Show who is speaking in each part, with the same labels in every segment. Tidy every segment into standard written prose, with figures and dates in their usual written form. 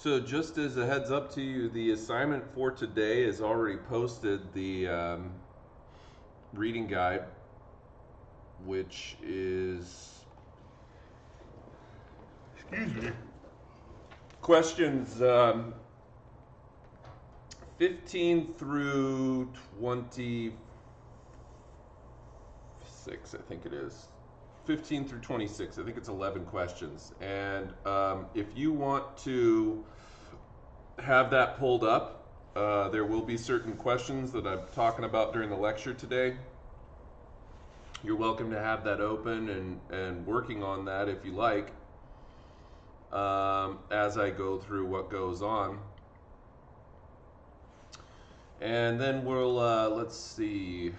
Speaker 1: So just as a heads up to you, the assignment for today is already posted, the reading guide, which is, excuse me, questions 15 through 26, I think it is. 15 through 26, I think it's 11 questions. And if you want to have that pulled up, there will be certain questions that I'm talking about during the lecture today. You're welcome to have that open and working on that if you like, as I go through what goes on. And then we'll, let's see.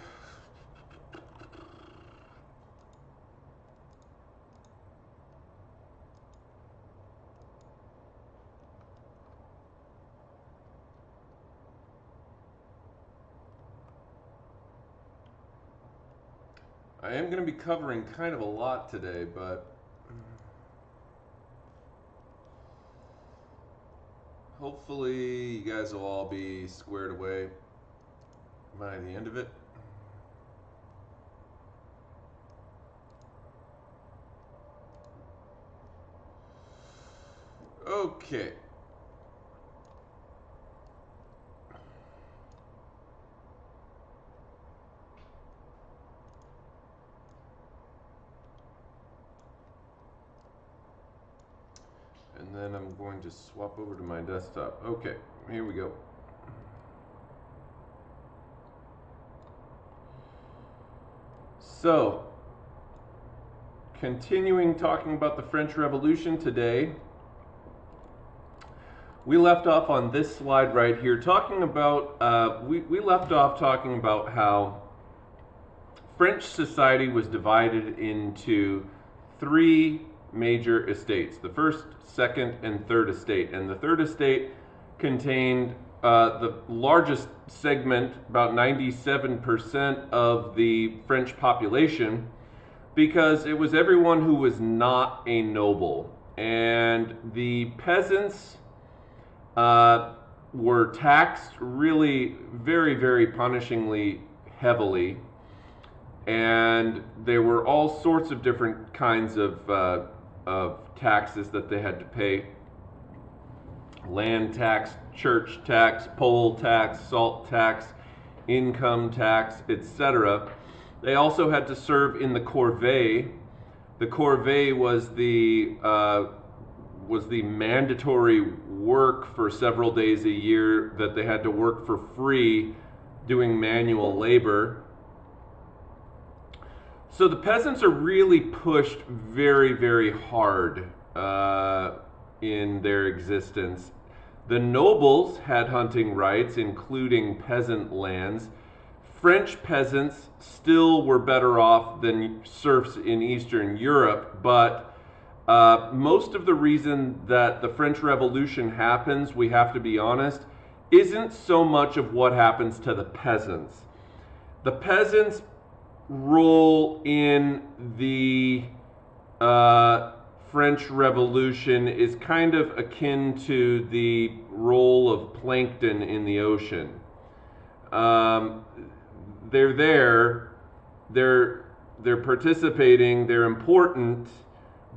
Speaker 1: I am going to be covering kind of a lot today, but hopefully you guys will all be squared away by the end of it. Okay. And then I'm going to swap over to my desktop. Okay, here we go. So, continuing talking about the French Revolution today, we left off on this slide right here talking about, we left off talking about how French society was divided into three major estates: the first, second, and third estate. And the third estate contained the largest segment, about 97% of the French population, because it was everyone who was not a noble. And the peasants were taxed really very, very punishingly heavily. And there were all sorts of different kinds of taxes that they had to pay: land tax, church tax, poll tax, salt tax, income tax, etc. They also had to serve in the corvée. The corvée was the mandatory work for several days a year that they had to work for free doing manual labor. So the peasants are really pushed very, very hard in their existence. The nobles had hunting rights, including peasant lands. French peasants still were better off than serfs in Eastern Europe, but most of the reason that the French Revolution happens, we have to be honest, isn't so much of what happens to the peasants. The peasants' role in the French Revolution is kind of akin to the role of plankton in the ocean. They're there, they're participating, they're important,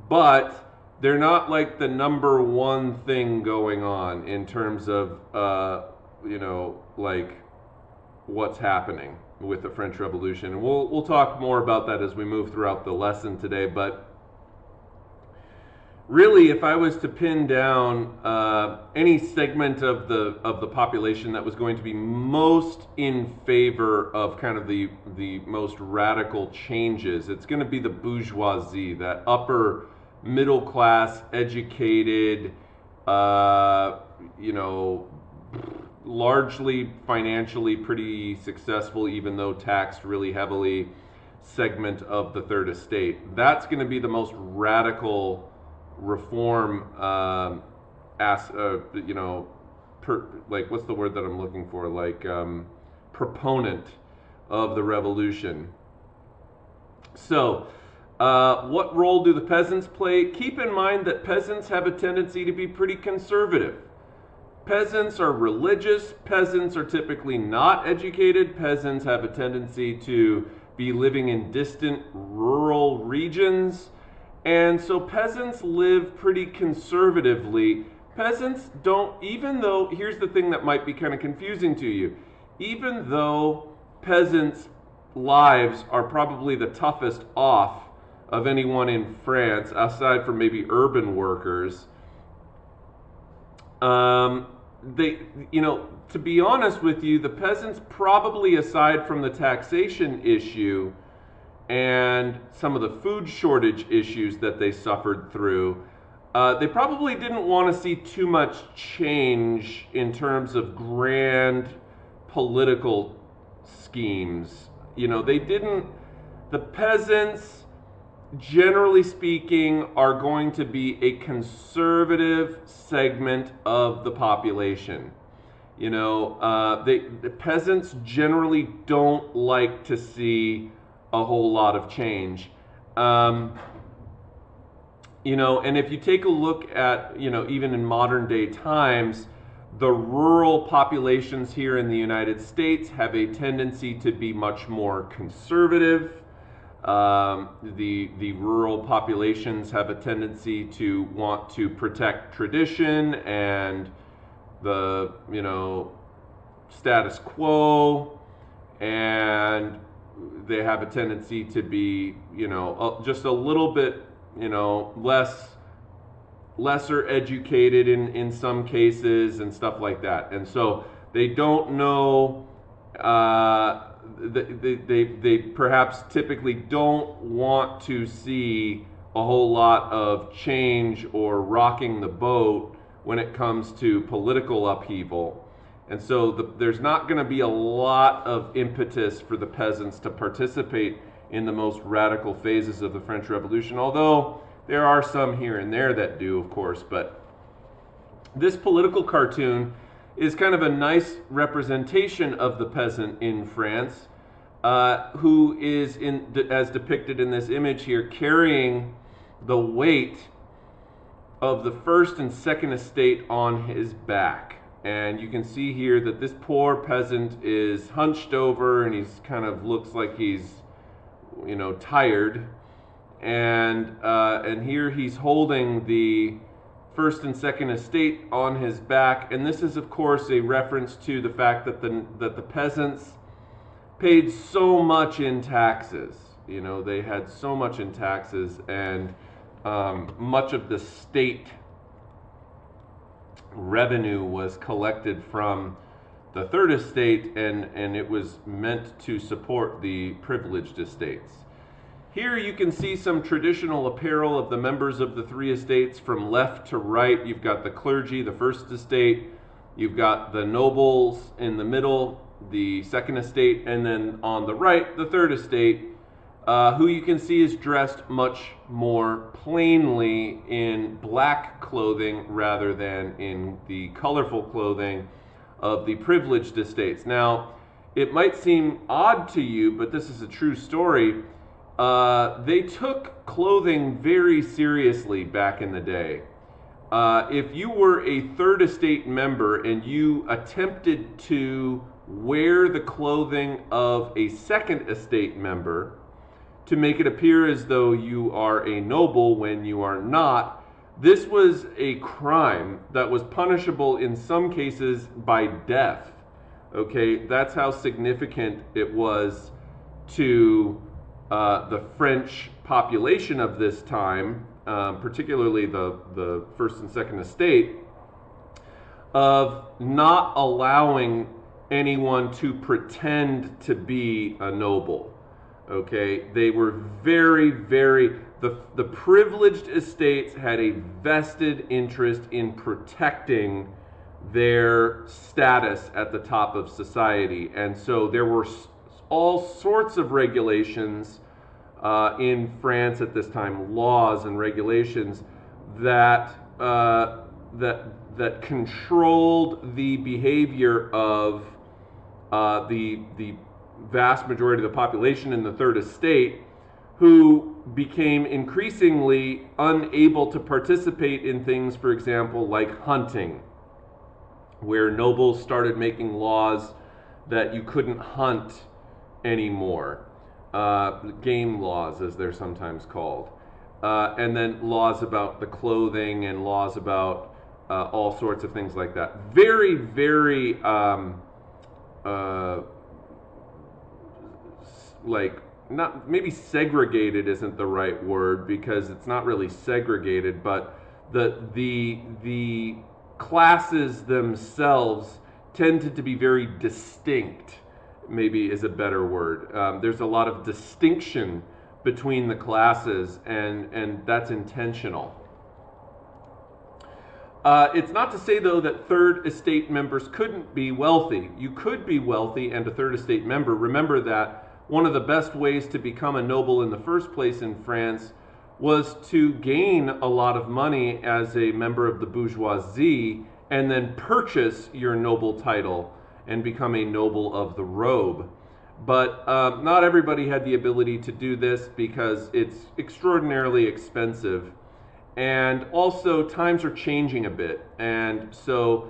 Speaker 1: but they're not like the number one thing going on in terms of like what's happening with the French Revolution. And we'll talk more about that as we move throughout the lesson today. But really, if I was to pin down any segment of the population that was going to be most in favor of kind of the most radical changes, it's going to be the bourgeoisie, that upper middle class, educated, largely financially pretty successful, even though taxed really heavily, segment of the third estate. That's going to be the most radical reform, what's the word that I'm looking for? Proponent of the revolution. So, what role do the peasants play? Keep in mind that peasants have a tendency to be pretty conservative. Peasants are religious. Peasants are typically not educated. Peasants have a tendency to be living in distant rural regions. And so peasants live pretty conservatively. Peasants don't, even though, here's the thing that might be kind of confusing to you, even though peasants' lives are probably the toughest off of anyone in France, aside from maybe urban workers, to be honest with you, the peasants probably, aside from the taxation issue and some of the food shortage issues that they suffered through, they probably didn't want to see too much change in terms of grand political schemes. The peasants, generally speaking, are going to be a conservative segment of the population. The peasants generally don't like to see a whole lot of change. And if you take a look at, even in modern day times, the rural populations here in the United States have a tendency to be much more conservative. The rural populations have a tendency to want to protect tradition and the status quo, and they have a tendency to be just a little bit lesser educated in some cases and stuff like that, and so they don't know. They perhaps typically don't want to see a whole lot of change or rocking the boat when it comes to political upheaval. And so there's not going to be a lot of impetus for the peasants to participate in the most radical phases of the French Revolution, although there are some here and there that do, of course. But this political cartoon is kind of a nice representation of the peasant in France, who is, as depicted in this image here, carrying the weight of the first and second estate on his back. And you can see here that this poor peasant is hunched over, and he's kind of looks like he's tired. And here he's holding the first and second estate on his back, and this is of course a reference to the fact that the peasants paid so much in taxes. They had so much in taxes, and much of the state revenue was collected from the third estate, and it was meant to support the privileged estates. Here you can see some traditional apparel of the members of the three estates from left to right. You've got the clergy, the first estate, you've got the nobles in the middle, the second estate, and then on the right, the third estate, who you can see is dressed much more plainly in black clothing rather than in the colorful clothing of the privileged estates. Now, it might seem odd to you, but this is a true story. They took clothing very seriously back in the day. If you were a third estate member and you attempted to wear the clothing of a second estate member to make it appear as though you are a noble when you are not, this was a crime that was punishable in some cases by death. Okay, that's how significant it was to the French population of this time, particularly the first and second estate, of not allowing anyone to pretend to be a noble. Okay, they were very, the privileged estates had a vested interest in protecting their status at the top of society, and so there were all sorts of regulations in France at this time, laws and regulations that controlled the behavior of the vast majority of the population in the third estate, who became increasingly unable to participate in things, for example, like hunting where nobles started making laws that you couldn't hunt anymore, game laws as they're sometimes called, and then laws about the clothing and laws about all sorts of things like that. Very, very like, not, maybe segregated isn't the right word, because it's not really segregated, but the classes themselves tended to be very distinct, maybe is a better word. There's a lot of distinction between the classes, and that's intentional. It's not to say, though, that third estate members couldn't be wealthy. You could be wealthy and a third estate member. Remember that one of the best ways to become a noble in the first place in France was to gain a lot of money as a member of the bourgeoisie and then purchase your noble title and become a noble of the robe. But not everybody had the ability to do this because it's extraordinarily expensive. And also, times are changing a bit. And so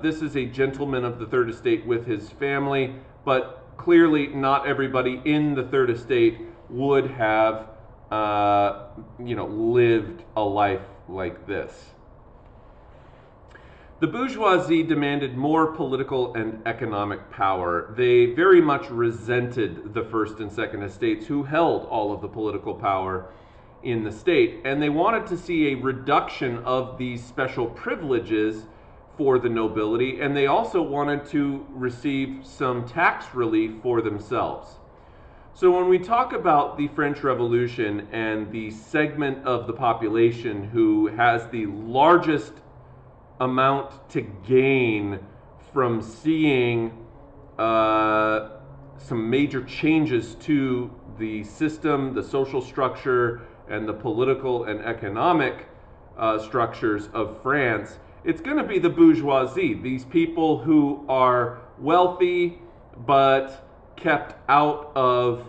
Speaker 1: this is a gentleman of the third estate with his family, but clearly not everybody in the third estate would have lived a life like this. The bourgeoisie demanded more political and economic power. They very much resented the first and second estates, who held all of the political power in the state, and they wanted to see a reduction of these special privileges for the nobility, and they also wanted to receive some tax relief for themselves. So when we talk about the French Revolution and the segment of the population who has the largest amount to gain from seeing some major changes to the system, the social structure, and the political and economic structures of France, it's going to be the bourgeoisie, these people who are wealthy but kept out of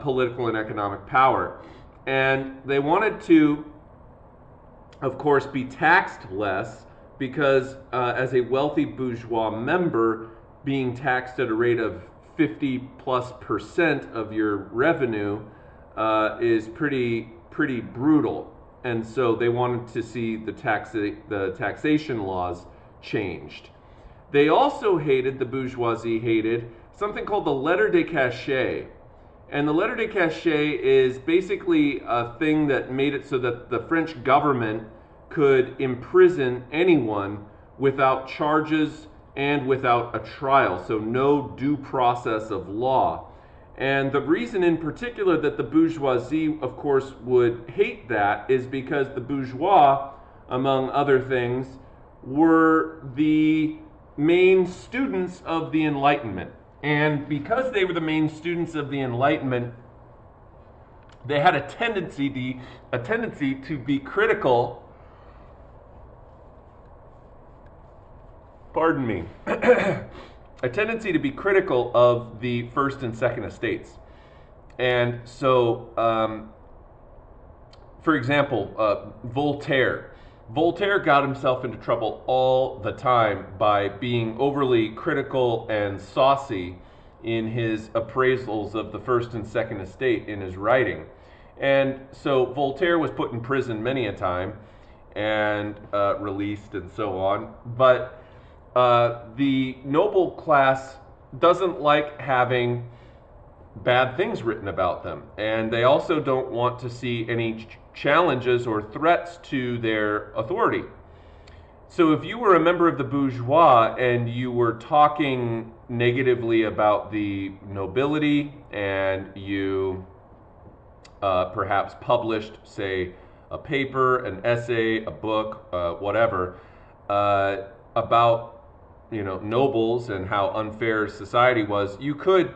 Speaker 1: political and economic power. And they wanted to, of course, be taxed less, because as a wealthy bourgeois member, being taxed at a rate of 50+% of your revenue is pretty brutal. And so they wanted to see the taxation laws changed. They also hated, the bourgeoisie hated, something called the lettre de cachet. And the lettre de cachet is basically a thing that made it so that the French government could imprison anyone without charges and without a trial, so no due process of law. And the reason in particular that the bourgeoisie, of course, would hate that is because the bourgeois, among other things, were the main students of the Enlightenment. And because they were the main students of the Enlightenment, they had a tendency to be critical, pardon me, a tendency to be critical of the first and second estates. And so, for example, Voltaire got himself into trouble all the time by being overly critical and saucy in his appraisals of the first and second estate in his writing. And so Voltaire was put in prison many a time and released and so on. But the noble class doesn't like having bad things written about them, and they also don't want to see any challenges or threats to their authority. So if you were a member of the bourgeois and you were talking negatively about the nobility, and you perhaps published, say, a paper, an essay, a book, whatever, about nobles and how unfair society was, you could,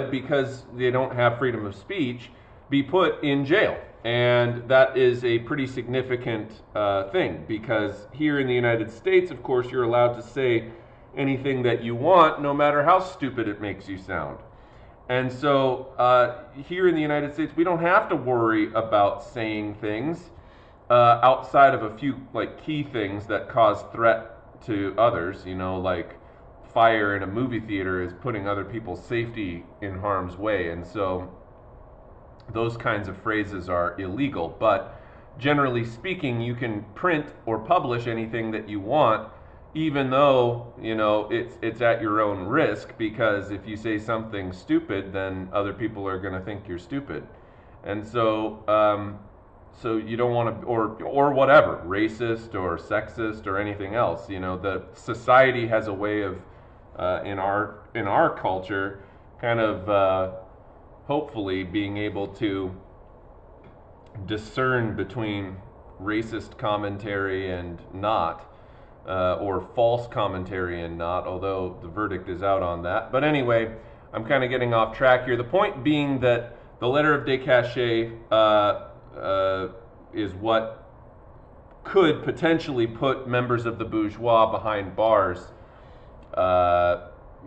Speaker 1: because they don't have freedom of speech, be put in jail. And that is a pretty significant thing, because here in the United States, of course, you're allowed to say anything that you want, no matter how stupid it makes you sound. And so here in the United States, we don't have to worry about saying things outside of a few key things that cause threat to others, you know, like fire in a movie theater is putting other people's safety in harm's way. And so those kinds of phrases are illegal. But generally speaking, you can print or publish anything that you want, even though, you know, it's at your own risk, because if you say something stupid, then other people are going to think you're stupid. And so so you don't want to, or whatever, racist or sexist or anything else. You know, the society has a way of in our culture kind of hopefully being able to discern between racist commentary and not, or false commentary and not, although the verdict is out on that. But anyway, I'm kind of getting off track here. The point being that the letter of Descartes is what could potentially put members of the bourgeois behind bars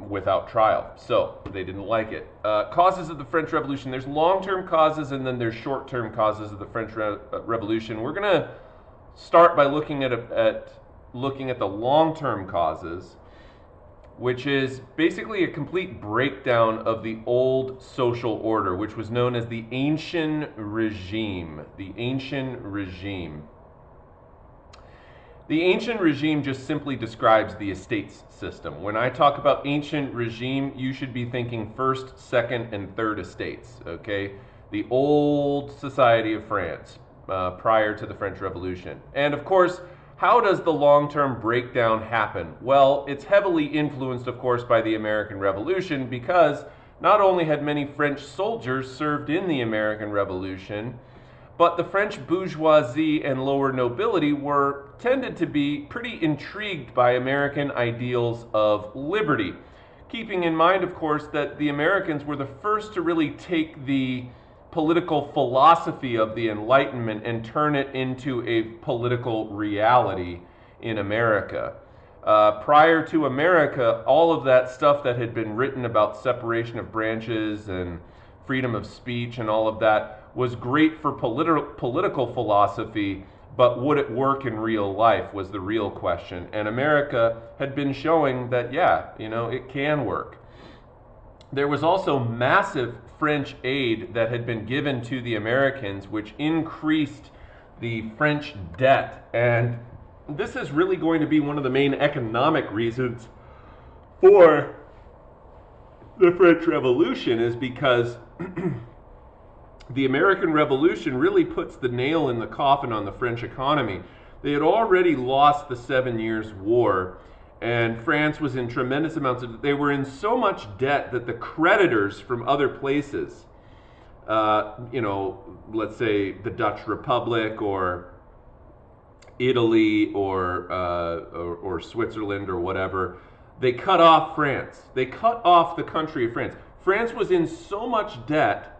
Speaker 1: without trial. So they didn't like it. Causes of the French Revolution. There's long-term causes and then there's short-term causes of the French Revolution. We're going to start by looking at the long-term causes, which is basically a complete breakdown of the old social order, which was known as the ancien regime. The ancien regime. The ancient regime just simply describes the estates system. When I talk about ancient regime, you should be thinking first, second, and third estates, okay? The old society of France prior to the French Revolution. And of course, how does the long-term breakdown happen? Well, it's heavily influenced, of course, by the American Revolution, because not only had many French soldiers served in the American Revolution, but the French bourgeoisie and lower nobility tended to be pretty intrigued by American ideals of liberty. Keeping in mind, of course, that the Americans were the first to really take the political philosophy of the Enlightenment and turn it into a political reality in America. Prior to America, all of that stuff that had been written about separation of branches and freedom of speech and all of that was great for political philosophy, but would it work in real life was the real question. And America had been showing that, yeah, you know, it can work. There was also massive French aid that had been given to the Americans, which increased the French debt. And this is really going to be one of the main economic reasons for the French Revolution, is because the American Revolution really puts the nail in the coffin on the French economy. They had already lost the 7 Years' War, and France was in tremendous amounts of, they were in so much debt that the creditors from other places, you know, let's say the Dutch Republic or Italy or Switzerland or whatever, they cut off France. They cut off the country of France. France was in so much debt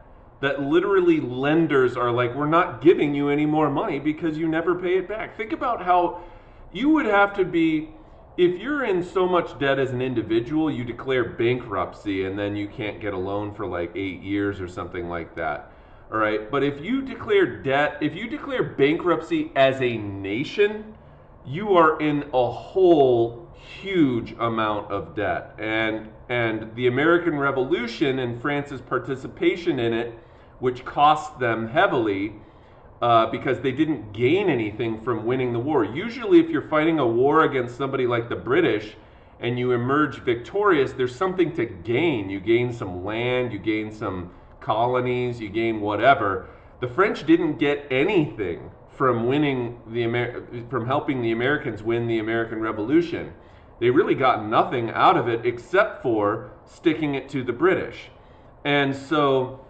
Speaker 1: that literally lenders are like, we're not giving you any more money because you never pay it back. Think about how you would have to be, if you're in so much debt as an individual, you declare bankruptcy and then you can't get a loan for like 8 years or something like that. All right, but if you declare debt, if you declare bankruptcy as a nation, you are in a whole huge amount of debt. And the American Revolution and France's participation in it, which cost them heavily because they didn't gain anything from winning the war. Usually if you're fighting a war against somebody like the British and you emerge victorious, there's something to gain. You gain some land, you gain some colonies, you gain whatever. The French didn't get anything from winning from helping the Americans win the American Revolution. They really got nothing out of it except for sticking it to the British. And so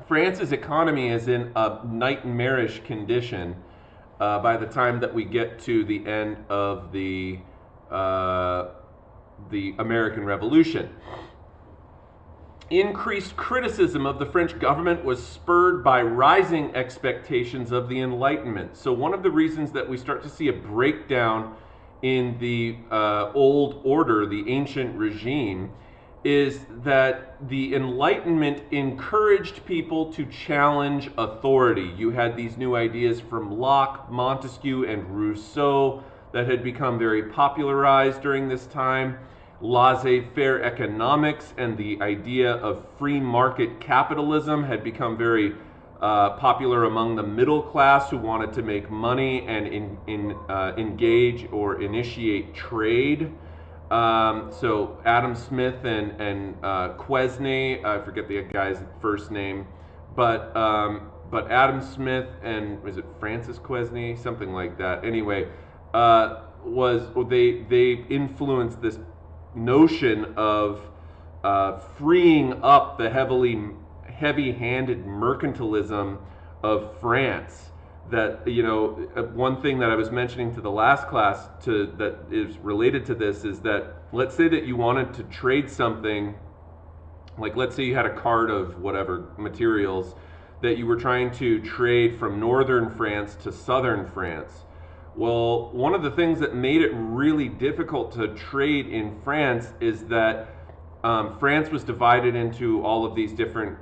Speaker 1: France's economy is in a nightmarish condition by the time that we get to the end of the American Revolution. Increased criticism of the French government was spurred by rising expectations of the Enlightenment. So one of the reasons that we start to see a breakdown in the old order, the ancient regime, is that the Enlightenment encouraged people to challenge authority. You had these new ideas from Locke, Montesquieu, and Rousseau that had become very popularized during this time. Laissez faire economics and the idea of free market capitalism had become very popular among the middle class who wanted to make money and engage or initiate trade. So Adam Smith and Quesnay, I forget the guy's first name, but Adam Smith and was it Francis Quesnay, something like that. Anyway, they influenced this notion of freeing up the heavy-handed mercantilism of France. That, you know, one thing that I was mentioning to the last class that is related to this is that, let's say that you wanted to trade something, like let's say you had a cart of whatever materials that you were trying to trade from northern France to southern France. Well, one of the things that made it really difficult to trade in France is that France was divided into all of these different,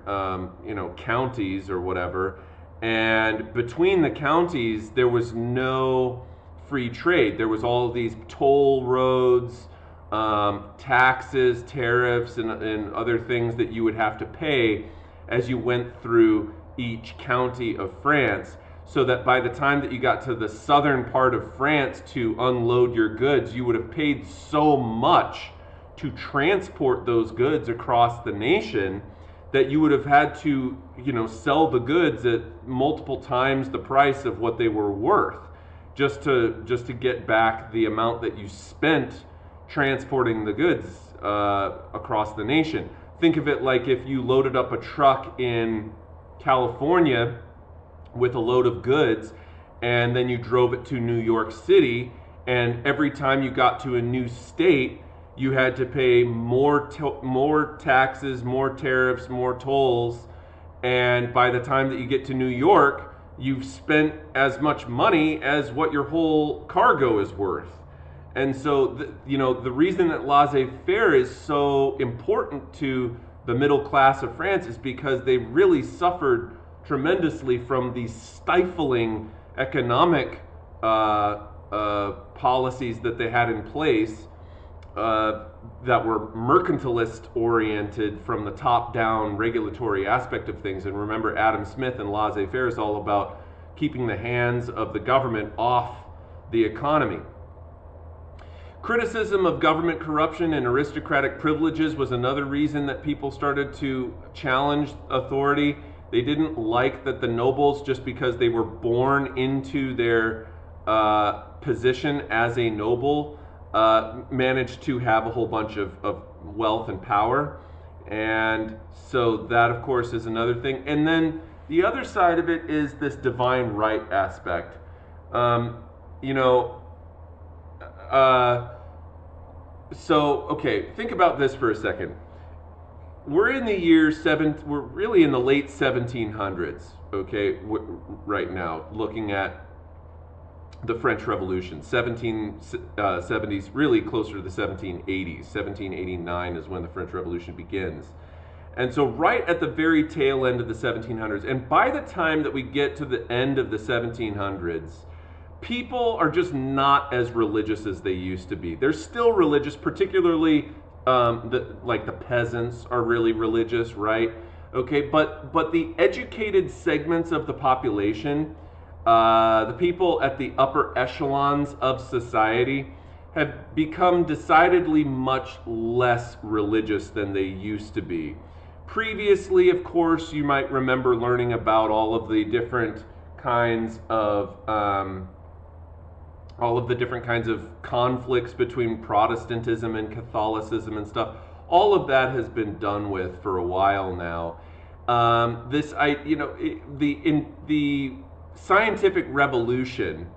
Speaker 1: counties or whatever, and between the counties there was no free trade. There was all of these toll roads, taxes, tariffs, and other things that you would have to pay as you went through each county of France, so that by the time that you got to the southern part of France to unload your goods, you would have paid so much to transport those goods across the nation that you would have had to, sell the goods at multiple times the price of what they were worth, just to get back the amount that you spent transporting the goods across the nation. Think of it like if you loaded up a truck in California with a load of goods and then you drove it to New York City, and every time you got to a new state you had to pay more taxes, more tariffs, more tolls, and by the time that you get to New York you've spent as much money as what your whole cargo is worth. And so the reason that laissez-faire is so important to the middle class of France is because they really suffered tremendously from these stifling economic policies that they had in place that were mercantilist oriented from the top down regulatory aspect of things. And remember, Adam Smith and laissez-faire is all about keeping the hands of the government off the economy. Criticism of government corruption and aristocratic privileges was another reason that people started to challenge authority. They didn't like that the nobles, just because they were born into their position as a noble, managed to have a whole bunch of wealth and power. And so that, of course, is another thing. And then the other side of it is this divine right aspect. Okay, think about this for a second. We're in the year we're really in the late 1700s, okay, right now, looking at the French Revolution. 1770s, really closer to the 1780s. 1789 is when the French Revolution begins. And so right at the very tail end of the 1700s, and by the time that we get to the end of the 1700s, people are just not as religious as they used to be. They're still religious, particularly the peasants are really religious, right? Okay, but the educated segments of the population, the people at the upper echelons of society, have become decidedly much less religious than they used to be. Previously, of course, you might remember learning about all of the different kinds of conflicts between Protestantism and Catholicism and stuff. All of that has been done with for a while now. The scientific revolution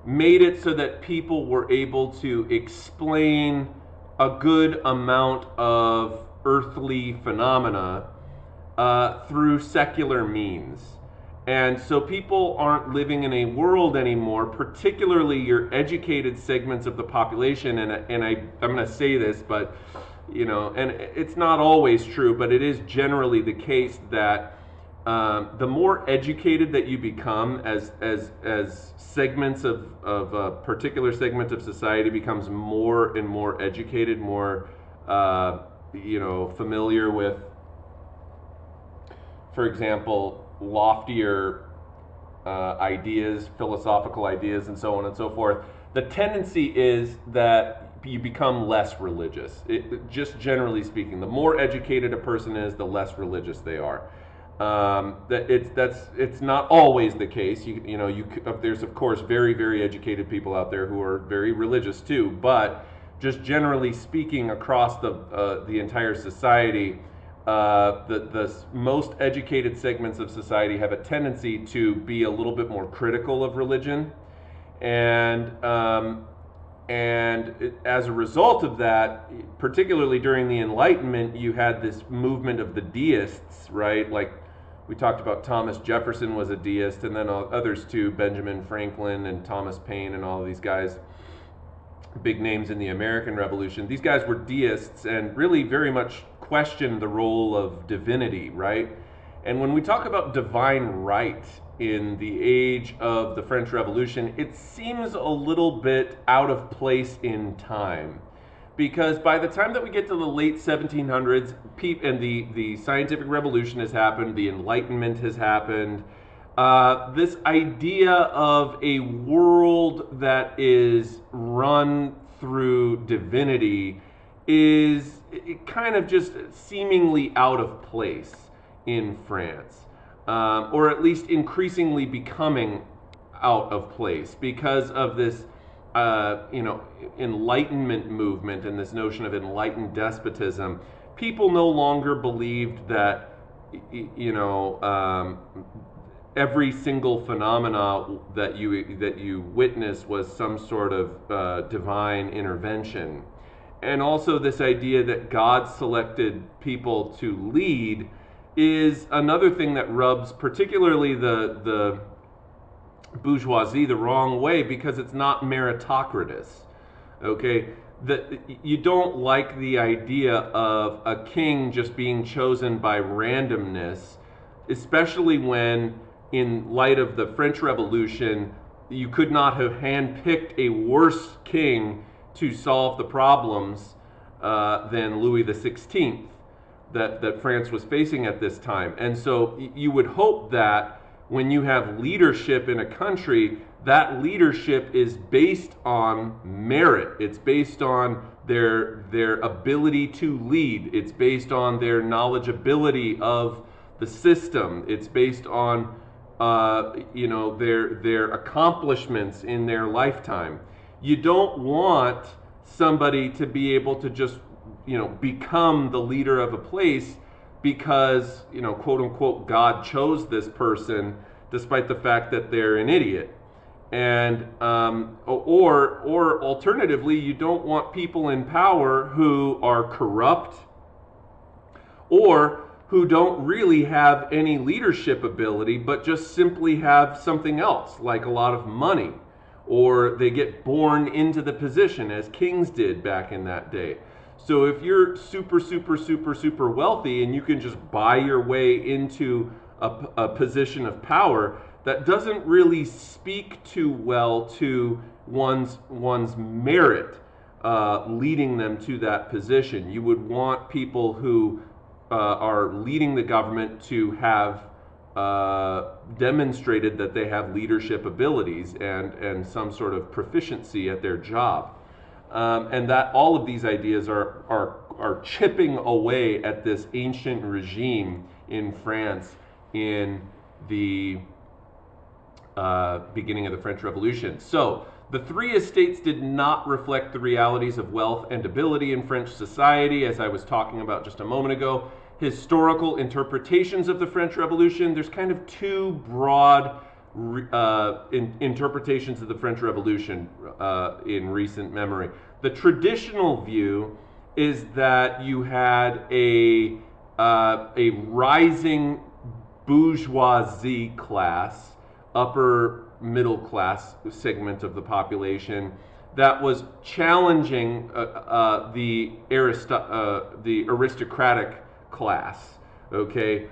Speaker 1: made it so that people were able to explain a good amount of earthly phenomena through secular means. And so people aren't living in a world anymore, particularly your educated segments of the population, and I'm going to say this, but, and it's not always true, but it is generally the case that the more educated that you become as segments of a particular segment of society becomes more and more educated, more familiar with, for example, loftier ideas, philosophical ideas, and so on and so forth, the tendency is that you become less religious. Just generally speaking, the more educated a person is, the less religious they are. It's not always the case. There's of course very, very educated people out there who are very religious too, but just generally speaking across the entire society, the most educated segments of society have a tendency to be a little bit more critical of religion, and as a result of that, particularly during the Enlightenment, you had this movement of the deists, right? Like we talked about, Thomas Jefferson was a deist, and then others too, Benjamin Franklin and Thomas Paine and all of these guys, big names in the American Revolution. These guys were deists and really very much questioned the role of divinity, right? And when we talk about divine right in the age of the French Revolution, it seems a little bit out of place in time. Because by the time that we get to the late 1700s, and the scientific revolution has happened, the Enlightenment has happened, this idea of a world that is run through divinity is kind of just seemingly out of place in France, or at least increasingly becoming out of place because of this Enlightenment movement and this notion of enlightened despotism. People no longer believed that every single phenomena that you witness was some sort of divine intervention. And also this idea that God selected people to lead is another thing that rubs particularly the bourgeoisie the wrong way, because it's not meritocratic. Okay, you don't like the idea of a king just being chosen by randomness, especially when, in light of the French Revolution, you could not have handpicked a worse king to solve the problems than Louis XVI that France was facing at this time. And so you would hope that when you have leadership in a country, that leadership is based on merit. It's based on their ability to lead. It's based on their knowledgeability of the system. It's based on their accomplishments in their lifetime. You don't want somebody to be able to just become the leader of a place because quote unquote God chose this person, despite the fact that they're an idiot. And or alternatively, you don't want people in power who are corrupt or who don't really have any leadership ability, but just simply have something else, like a lot of money, or they get born into the position, as kings did back in that day. So if you're super, super, super, super wealthy and you can just buy your way into a position of power, that doesn't really speak too well to one's merit leading them to that position. You would want people who are leading the government to have demonstrated that they have leadership abilities and some sort of proficiency at their job. And that all of these ideas are chipping away at this ancient regime in France in the beginning of the French Revolution. So the three estates did not reflect the realities of wealth and ability in French society, as I was talking about just a moment ago. Historical interpretations of the French Revolution, there's kind of two broad interpretations of the French Revolution in recent memory. The traditional view is that you had a rising bourgeoisie class, upper middle class segment of the population, that was challenging the aristocratic class. Okay,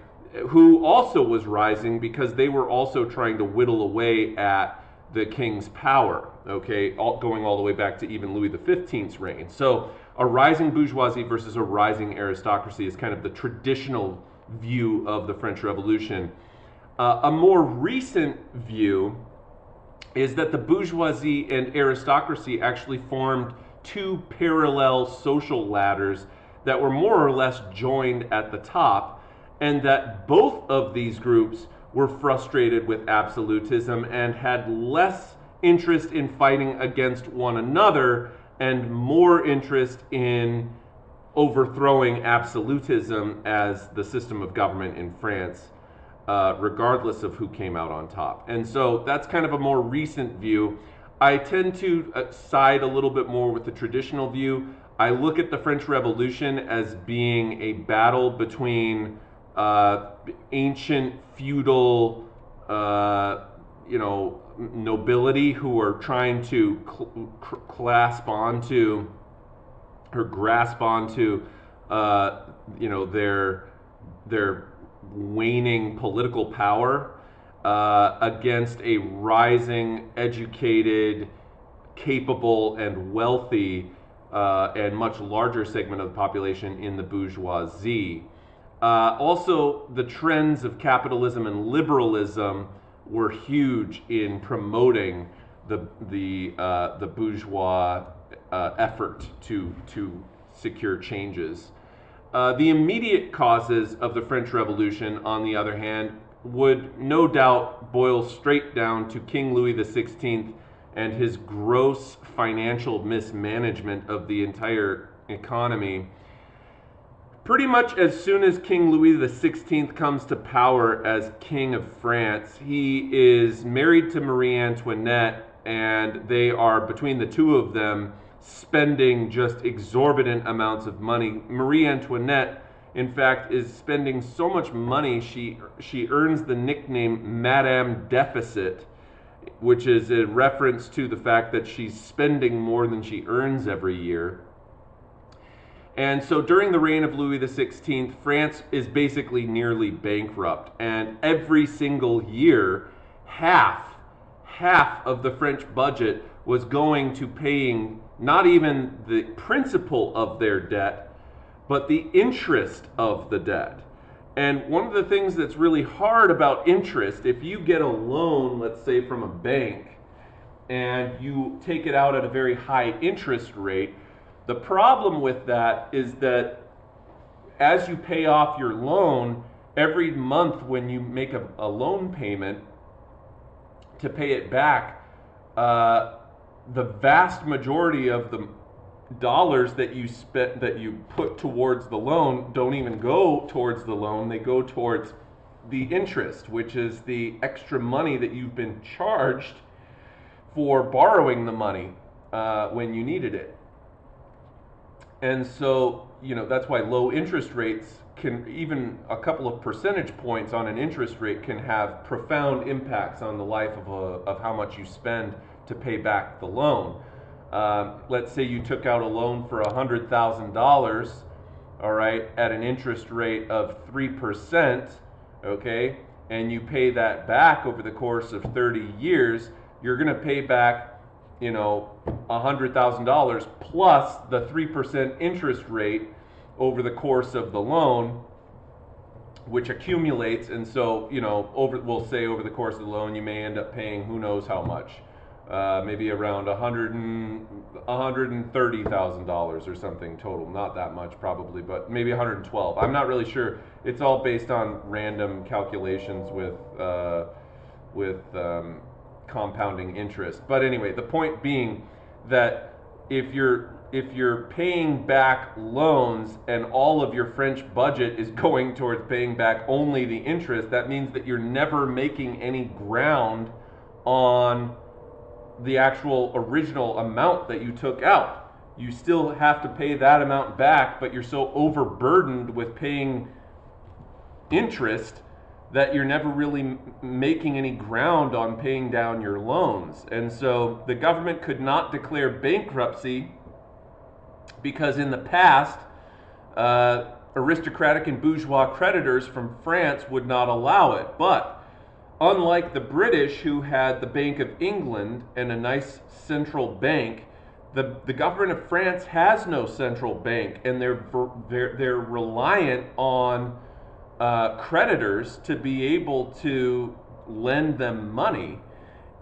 Speaker 1: who also was rising because they were also trying to whittle away at the king's power, okay, going all the way back to even Louis XV's reign. So a rising bourgeoisie versus a rising aristocracy is kind of the traditional view of the French Revolution. A more recent view is that the bourgeoisie and aristocracy actually formed two parallel social ladders that were more or less joined at the top, and that both of these groups were frustrated with absolutism and had less interest in fighting against one another and more interest in overthrowing absolutism as the system of government in France, regardless of who came out on top. And so that's kind of a more recent view. I tend to side a little bit more with the traditional view. I look at the French Revolution as being a battle between ancient feudal, nobility who are trying to grasp onto their waning political power against a rising, educated, capable, and wealthy and much larger segment of the population in the bourgeoisie. Also, the trends of capitalism and liberalism were huge in promoting the bourgeois effort to secure changes. The immediate causes of the French Revolution, on the other hand, would no doubt boil straight down to King Louis XVI and his gross financial mismanagement of the entire economy. Pretty much as soon as King Louis XVI comes to power as King of France, he is married to Marie Antoinette, and they are, between the two of them, spending just exorbitant amounts of money. Marie Antoinette, in fact, is spending so much money, she earns the nickname Madame Deficit, which is a reference to the fact that she's spending more than she earns every year. And so during the reign of Louis XVI, France is basically nearly bankrupt. And every single year, half of the French budget was going to paying not even the principal of their debt, but the interest of the debt. And one of the things that's really hard about interest, if you get a loan, let's say from a bank, and you take it out at a very high interest rate, the problem with that is that as you pay off your loan, every month when you make a loan payment to pay it back, the vast majority of the dollars that you put towards the loan don't even go towards the loan. They go towards the interest, which is the extra money that you've been charged for borrowing the money when you needed it. And so, that's why low interest rates can, even a couple of percentage points on an interest rate, can have profound impacts on the life of how much you spend to pay back the loan. Let's say you took out a loan for $100,000, all right, at an interest rate of 3%, okay, and you pay that back over the course of 30 years, you're going to pay back, $100,000 plus the 3% interest rate over the course of the loan, which accumulates. And so, we'll say over the course of the loan, you may end up paying who knows how much. Maybe around $130,000 or something total. Not that much probably, but maybe 112. I'm not really sure. It's all based on random calculations with compounding interest. But anyway, the point being that if you're paying back loans and all of your French budget is going towards paying back only the interest, that means that you're never making any ground on the actual original amount that you took out. You still have to pay that amount back, but you're so overburdened with paying interest that you're never really making any ground on paying down your loans. And so the government could not declare bankruptcy because in the past, aristocratic and bourgeois creditors from France would not allow it. But unlike the British, who had the Bank of England and a nice central bank, the government of France has no central bank, and they're reliant on creditors to be able to lend them money.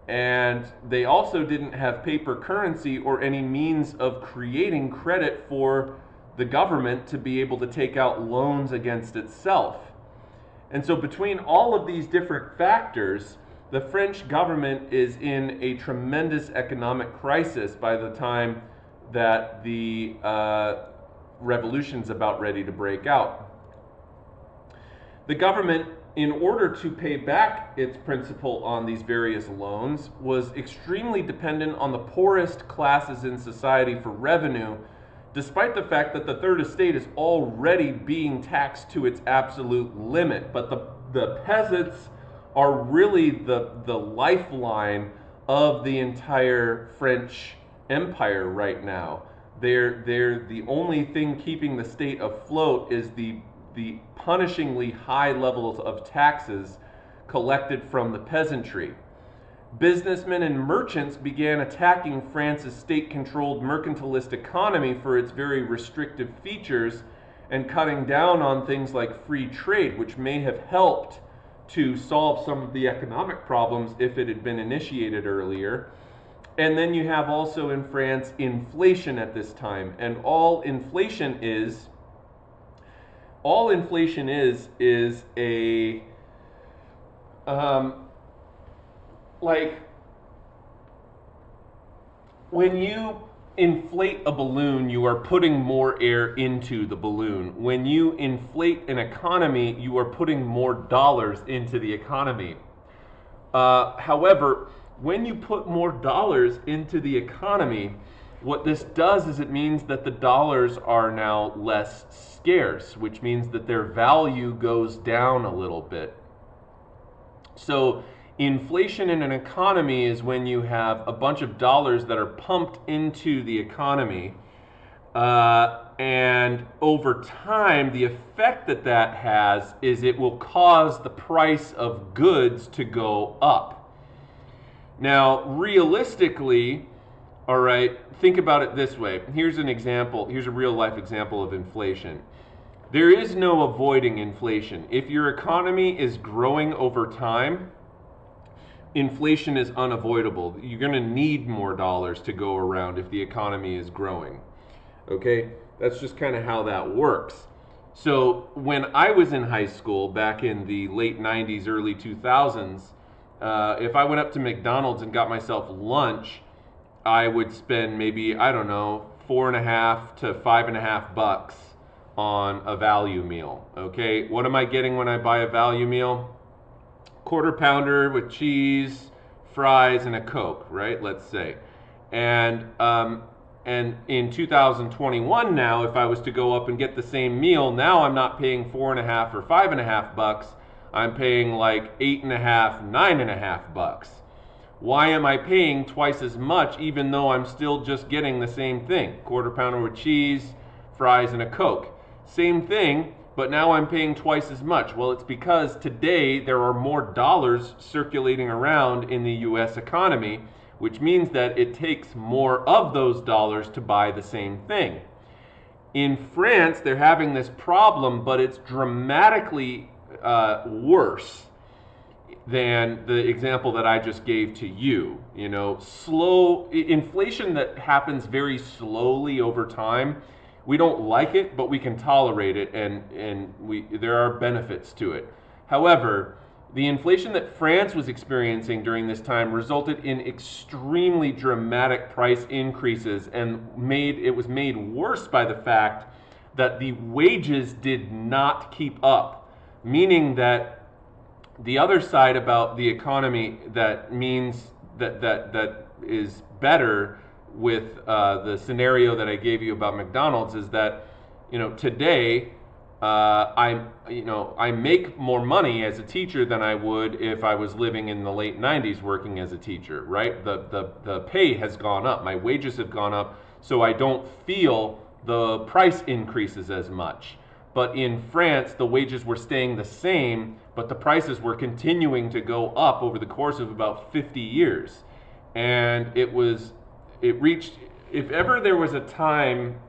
Speaker 1: And they also didn't have paper currency or any means of creating credit for the government to be able to take out loans against itself. And so between all of these different factors, the French government is in a tremendous economic crisis by the time that the revolution's about ready to break out. The government, in order to pay back its principal on these various loans, was extremely dependent on the poorest classes in society for revenue, despite the fact that the Third Estate is already being taxed to its absolute limit. But the peasants are really the lifeline of the entire French Empire right now. They're the only thing keeping the state afloat is the punishingly high levels of taxes collected from the peasantry. Businessmen and merchants began attacking France's state-controlled mercantilist economy for its very restrictive features and cutting down on things like free trade, which may have helped to solve some of the economic problems if it had been initiated earlier. And then you have also in France inflation at this time, and all inflation is a like when you inflate a balloon, you are putting more air into the balloon. When you inflate an economy, you are putting more dollars into the economy. However, when you put more dollars into the economy, what this does is it means that the dollars are now less scarce, which means that their value goes down a little bit. So inflation in an economy is when you have a bunch of dollars that are pumped into the economy, and over time the effect that has is it will cause the price of goods to go up. Now, realistically, all right, think about it this way. Here's an example. Here's a real life example of inflation. There is no avoiding inflation. If your economy is growing over time, inflation is unavoidable. You're going to need more dollars to go around if the economy is growing. Okay? That's just kind of how that works. So when I was in high school back in the late 90s, early 2000s, if I went up to McDonald's and got myself lunch, I would spend maybe, I don't know, $4.50 to $5.50 on a value meal. Okay, what am I getting when I buy a value meal? Quarter pounder with cheese, fries, and a Coke, right? Let's say. And in 2021 now, if I was to go up and get the same meal, now I'm not paying $4.50 or $5.50. I'm paying like $8.50, $9.50. Why am I paying twice as much even though I'm still just getting the same thing? Quarter pounder with cheese, fries, and a Coke. Same thing, but now I'm paying twice as much. Well, it's because today there are more dollars circulating around in the US economy, which means that it takes more of those dollars to buy the same thing. In France, they're having this problem, but it's dramatically worse than the example that I just gave to you. You know, slow inflation that happens very slowly over time. We don't like it, but we can tolerate it, and there are benefits to it. However, the inflation that France was experiencing during this time resulted in extremely dramatic price increases, and it was made worse by the fact that the wages did not keep up. Meaning that the other side about the economy that means that is better with the scenario that I gave you about McDonald's is that, you know, today I make more money as a teacher than I would if I was living in the late 90s working as a teacher, right? The pay has gone up, my wages have gone up, so I don't feel the price increases as much. but in France, the wages were staying the same, but the prices were continuing to go up over the course of about 50 years. And it reached, if ever there was a time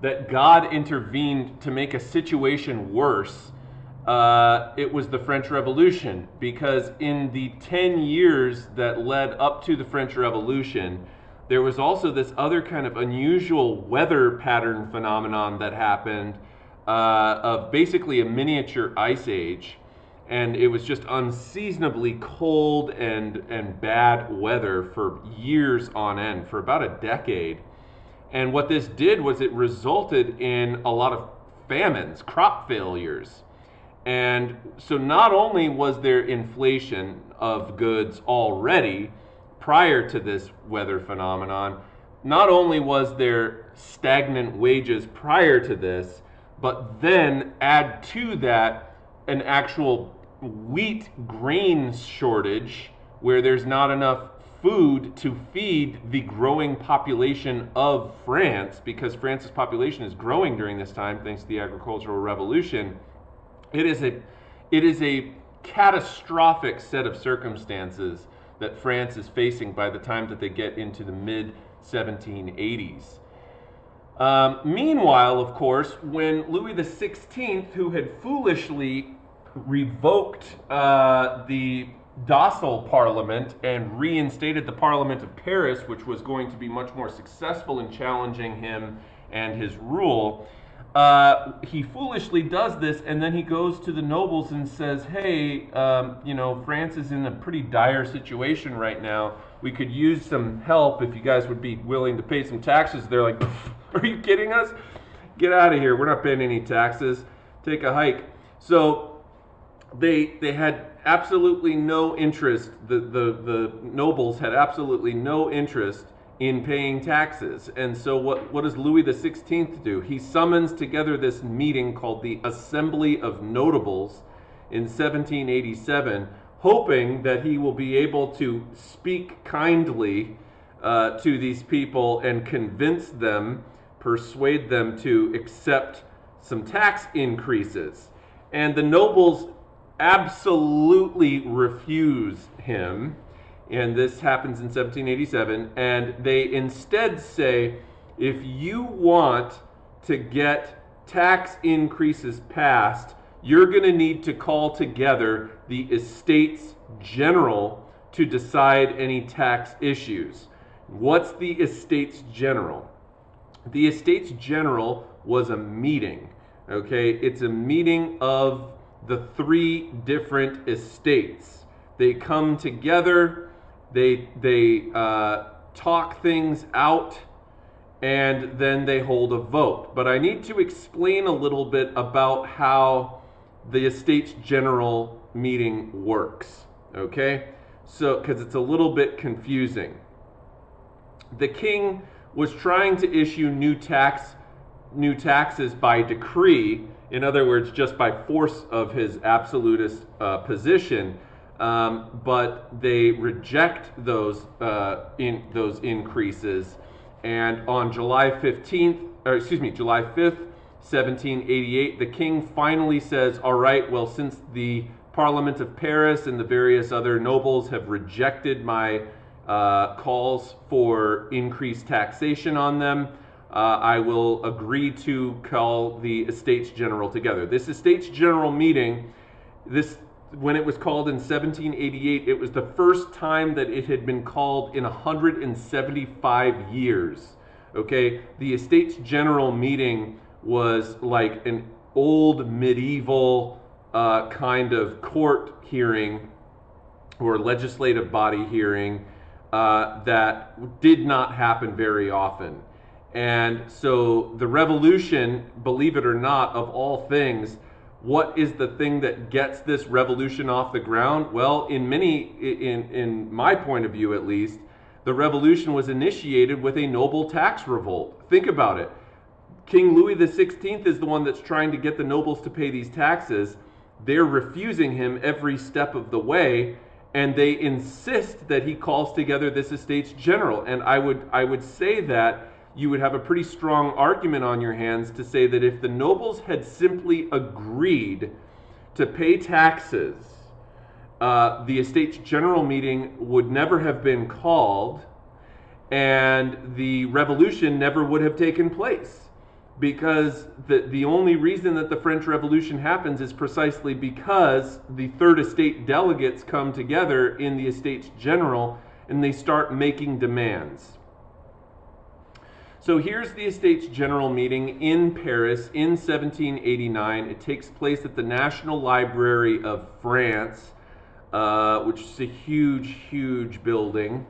Speaker 1: that God intervened to make a situation worse, it was the French Revolution, because in the 10 years that led up to the French Revolution, there was also this other kind of unusual weather pattern phenomenon that happened, of basically a miniature ice age, and it was just unseasonably cold and bad weather for years on end, for about a decade. And what this did was it resulted in a lot of famines, crop failures. And so not only was there inflation of goods already prior to this weather phenomenon, not only was there stagnant wages prior to this, but then add to that an actual wheat grain shortage where there's not enough food to feed the growing population of France, because France's population is growing during this time thanks to the agricultural revolution. It is a catastrophic set of circumstances that France is facing by the time that they get into the mid-1780s. Meanwhile, of course, when Louis XVI, who had foolishly revoked the docile parliament and reinstated the Parliament of Paris, which was going to be much more successful in challenging him and his rule, he foolishly does this, and then he goes to the nobles and says, hey, France is in a pretty dire situation right now. We could use some help if you guys would be willing to pay some taxes. They're like, are you kidding us? Get out of here. We're not paying any taxes. Take a hike. So they had absolutely no interest, the nobles had absolutely no interest in paying taxes. And so what does Louis XVI do? He summons together this meeting called the Assembly of Notables in 1787, hoping that he will be able to speak kindly to these people and convince them, persuade them to accept some tax increases. And the nobles absolutely refuse him, and this happens in 1787, and they instead say, if you want to get tax increases passed, you're going to need to call together the Estates General to decide any tax issues. What's the Estates General? The Estates General was a meeting, okay? It's a meeting of the three different estates. They come together, they talk things out, and then they hold a vote. But I need to explain a little bit about how the Estates General meeting works, okay? So, because it's a little bit confusing. The king was trying to issue new taxes by decree, in other words, just by force of his absolutist position, but they reject those increases. And on July 5th, 1788, the king finally says, all right, well, since the Parliament of Paris and the various other nobles have rejected my calls for increased taxation on them, I will agree to call the Estates General together. This Estates General meeting, when it was called in 1788, it was the first time that it had been called in 175 years. Okay, the Estates General meeting was like an old medieval kind of court hearing or legislative body hearing that did not happen very often. And so the revolution, believe it or not, of all things, what is the thing that gets this revolution off the ground? Well, in my point of view at least, the revolution was initiated with a noble tax revolt. Think about it. King Louis XVI is the one that's trying to get the nobles to pay these taxes. They're refusing him every step of the way, and they insist that he calls together this Estates General. And I would say that you would have a pretty strong argument on your hands to say that if the nobles had simply agreed to pay taxes, the Estates General meeting would never have been called, and the revolution never would have taken place. Because the only reason that the French Revolution happens is precisely because the Third Estate delegates come together in the Estates General and they start making demands. So here's the Estates General meeting in Paris in 1789. It takes place at the National Library of France, which is a huge, huge building.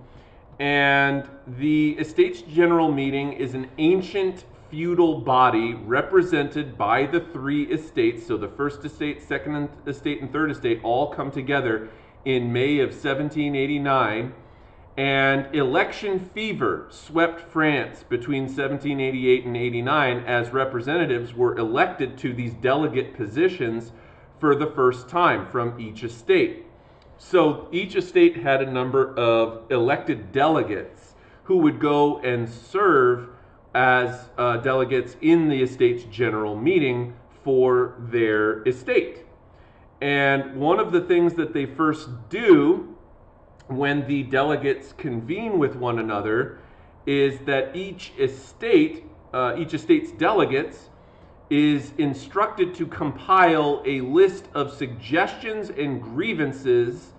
Speaker 1: And the Estates General meeting is an ancient feudal body represented by the three estates. So the First Estate, Second Estate, and Third Estate all come together in May of 1789. And election fever swept France between 1788 and 89 as representatives were elected to these delegate positions for the first time from each estate. So each estate had a number of elected delegates who would go and serve as delegates in the Estates General meeting for their estate. And one of the things that they first do when the delegates convene with one another is that each estate's delegates is instructed to compile a list of suggestions and grievances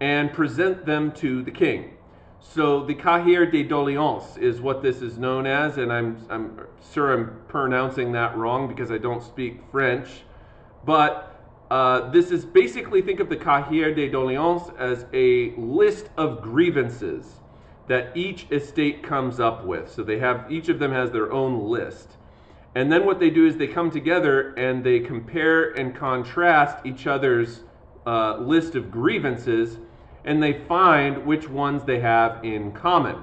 Speaker 1: and present them to the king. So the Cahiers des Doléances is what this is known as, and I'm sure I'm pronouncing that wrong because I don't speak French. But this is basically, think of the Cahiers des Doléances as a list of grievances that each estate comes up with. So they have, each of them has their own list. And then what they do is they come together and they compare and contrast each other's list of grievances, and they find which ones they have in common.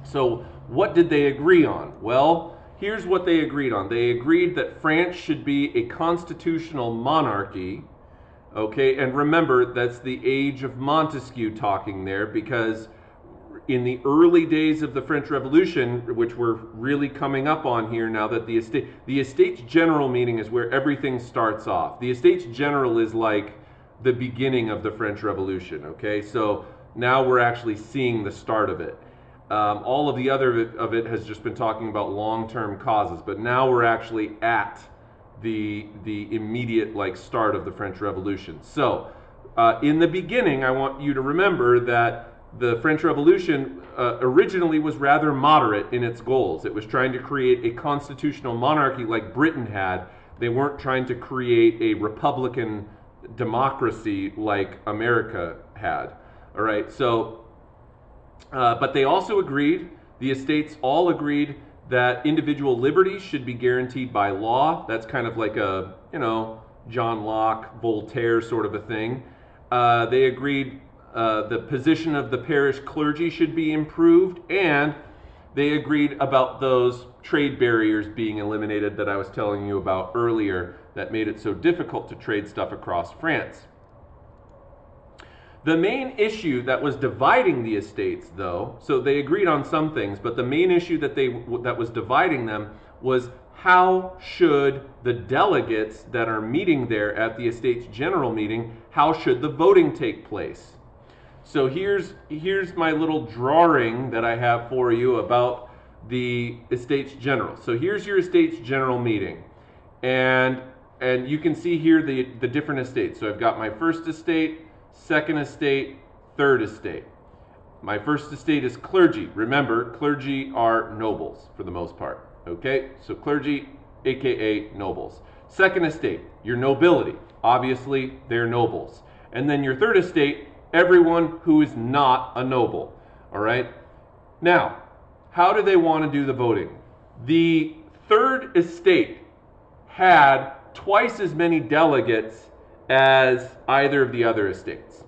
Speaker 1: So what did they agree on? Well, here's what they agreed on. They agreed that France should be a constitutional monarchy. Okay, and remember, that's the age of Montesquieu talking there, because in the early days of the French Revolution, which we're really coming up on here now, that the Estates General meeting is where everything starts off. The Estates General is like the beginning of the French Revolution, okay? So now we're actually seeing the start of it. All of the other of it has just been talking about long-term causes, but now we're actually at the immediate start of the French Revolution. So in the beginning, I want you to remember that the French Revolution originally was rather moderate in its goals. It was trying to create a constitutional monarchy like Britain had. They weren't trying to create a republican democracy like America had. All right, so, but they also agreed, the estates all agreed that individual liberties should be guaranteed by law. That's kind of like a, John Locke, Voltaire sort of a thing. They agreed the position of the parish clergy should be improved, and they agreed about those trade barriers being eliminated that I was telling you about earlier that made it so difficult to trade stuff across France. The main issue that was dividing the estates, though, so they agreed on some things, but the main issue that was dividing them was how should the delegates that are meeting there at the Estates General meeting, how should the voting take place? So here's my little drawing that I have for you about the Estates General. So here's your Estates General meeting, and you can see here the different estates. So I've got my first estate, second estate, third estate. My first estate is clergy. Remember, clergy are nobles for the most part. Okay, so clergy, aka nobles. Second estate, your nobility. Obviously, they're nobles. And then your third estate, everyone who is not a noble. All right. Now, how do they want to do the voting? The third estate had twice as many delegates as either of the other estates.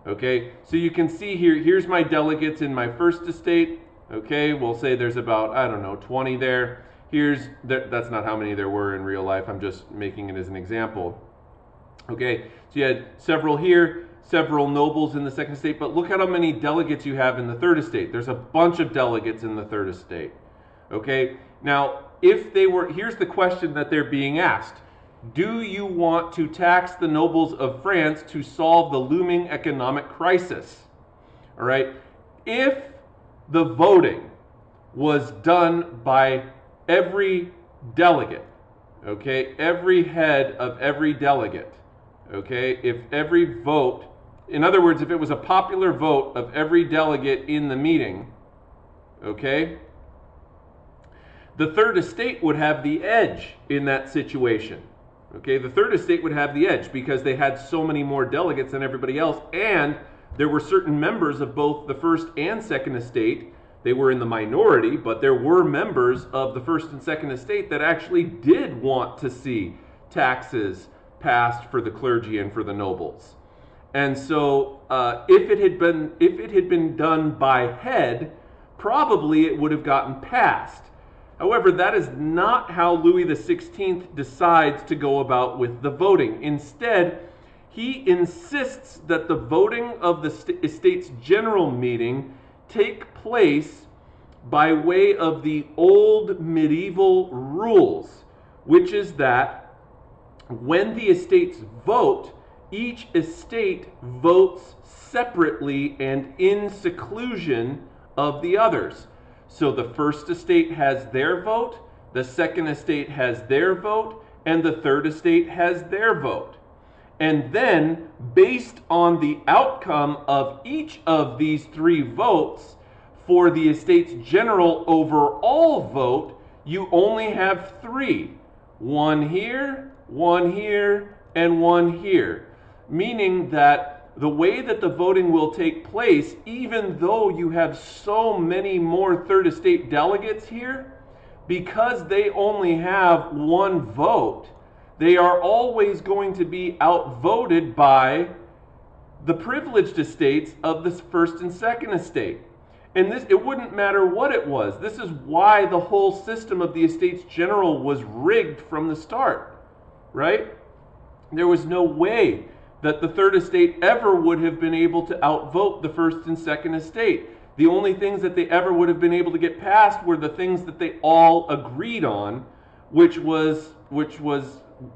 Speaker 1: Okay, so you can see here's my delegates in my first estate. Okay, we'll say there's about, 20 there. That's not how many there were in real life. I'm just making it as an example. Okay, so you had several here, several nobles in the second estate, but look at how many delegates you have in the third estate. There's a bunch of delegates in the third estate. Okay, now if they were, here's the question that they're being asked. Do you want to tax the nobles of France to solve the looming economic crisis? All right, if the voting was done by every delegate, okay, every head of every delegate, okay, if every vote, in other words, if it was a popular vote of every delegate in the meeting, okay, the third estate would have the edge in that situation. Okay, the third estate would have the edge because they had so many more delegates than everybody else, and there were certain members of both the first and second estate. They were in the minority, but there were members of the first and second estate that actually did want to see taxes passed for the clergy and for the nobles. And so if it had been done by head, probably it would have gotten passed. However, that is not how Louis XVI decides to go about with the voting. Instead, he insists that the voting of the Estates General meeting take place by way of the old medieval rules, which is that when the estates vote, each estate votes separately and in seclusion of the others. So the first estate has their vote, the second estate has their vote, and the third estate has their vote. And then, based on the outcome of each of these three votes, for the Estates General overall vote, you only have three. One here, and one here. Meaning that the way that the voting will take place, even though you have so many more third estate delegates here, because they only have one vote, they are always going to be outvoted by the privileged estates of the first and second estate. And this, it wouldn't matter what it was. This is why the whole system of the Estates General was rigged from the start, right? There was no way that the third estate ever would have been able to outvote the first and second estate. The only things that they ever would have been able to get passed were the things that they all agreed on, which was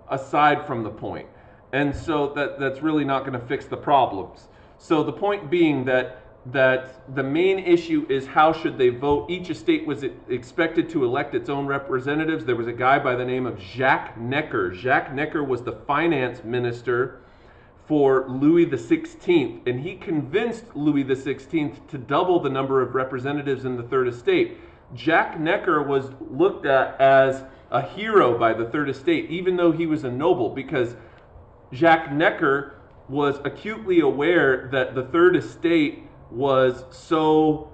Speaker 1: aside from the point. And so that's really not going to fix the problems. So the point being that the main issue is how should they vote. Each estate was expected to elect its own representatives. There was a guy by the name of Jacques Necker. Jacques Necker was the finance minister for Louis XVI, and he convinced Louis XVI to double the number of representatives in the third estate. Jacques Necker was looked at as a hero by the third estate, even though he was a noble, because Jacques Necker was acutely aware that the third estate was so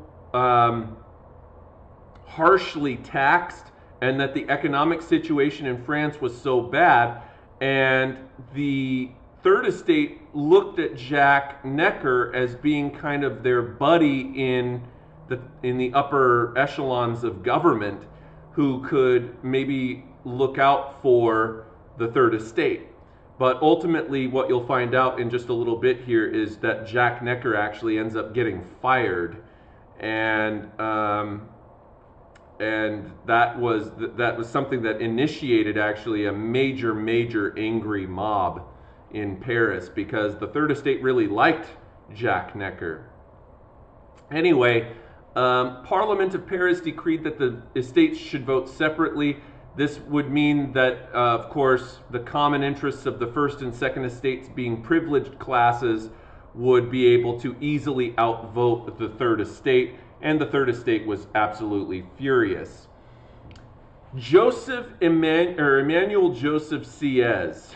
Speaker 1: harshly taxed and that the economic situation in France was so bad, and the third estate looked at Jacques Necker as being kind of their buddy in the upper echelons of government, who could maybe look out for the third estate. But ultimately, what you'll find out in just a little bit here is that Jacques Necker actually ends up getting fired, and that was something that initiated actually a major angry mob in Paris, because the third estate really liked Jacques Necker. Anyway, Parliament of Paris decreed that the estates should vote separately. This would mean that, of course, the common interests of the first and second estates, being privileged classes, would be able to easily outvote the third estate, and the third estate was absolutely furious. Emmanuel Joseph Sieyès.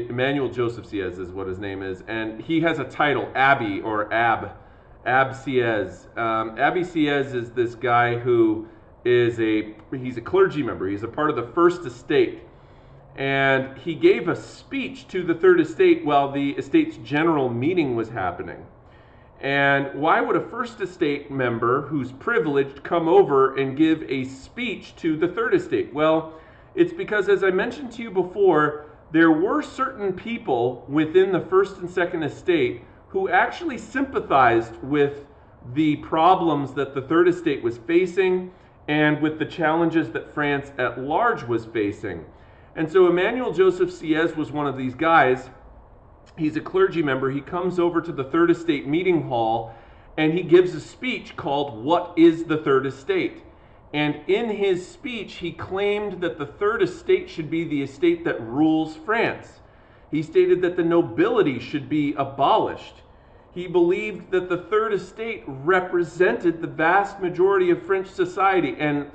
Speaker 1: Emmanuel Joseph Sieyès is what his name is, and he has a title, Abbé or Ab Sieyès. Abbé Sieyès is this guy who he's a clergy member. He's a part of the first estate, and he gave a speech to the third estate while the Estates General meeting was happening. And why would a first estate member who's privileged come over and give a speech to the third estate? Well, it's because, as I mentioned to you before, there were certain people within the first and second estate who actually sympathized with the problems that the Third Estate was facing and with the challenges that France at large was facing. And so Emmanuel Joseph Sieyès was one of these guys. He's a clergy member. He comes over to the Third Estate meeting hall and he gives a speech called "What is the Third Estate?" And in his speech, he claimed that the Third Estate should be the estate that rules France. He stated that the nobility should be abolished. He believed that the Third Estate represented the vast majority of French society, and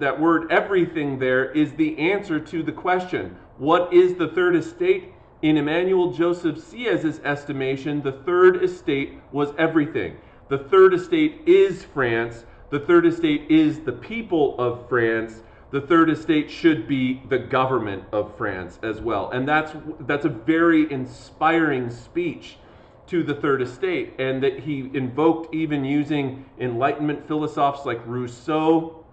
Speaker 1: that word "everything" there is the answer to the question, what is the Third Estate? In Emmanuel Joseph Sieyès' estimation, the Third Estate was everything. The Third Estate is France. The Third Estate is the people of France. The Third Estate should be the government of France as well. And that's a very inspiring speech to the Third Estate, and that he invoked even using Enlightenment philosophers like Rousseau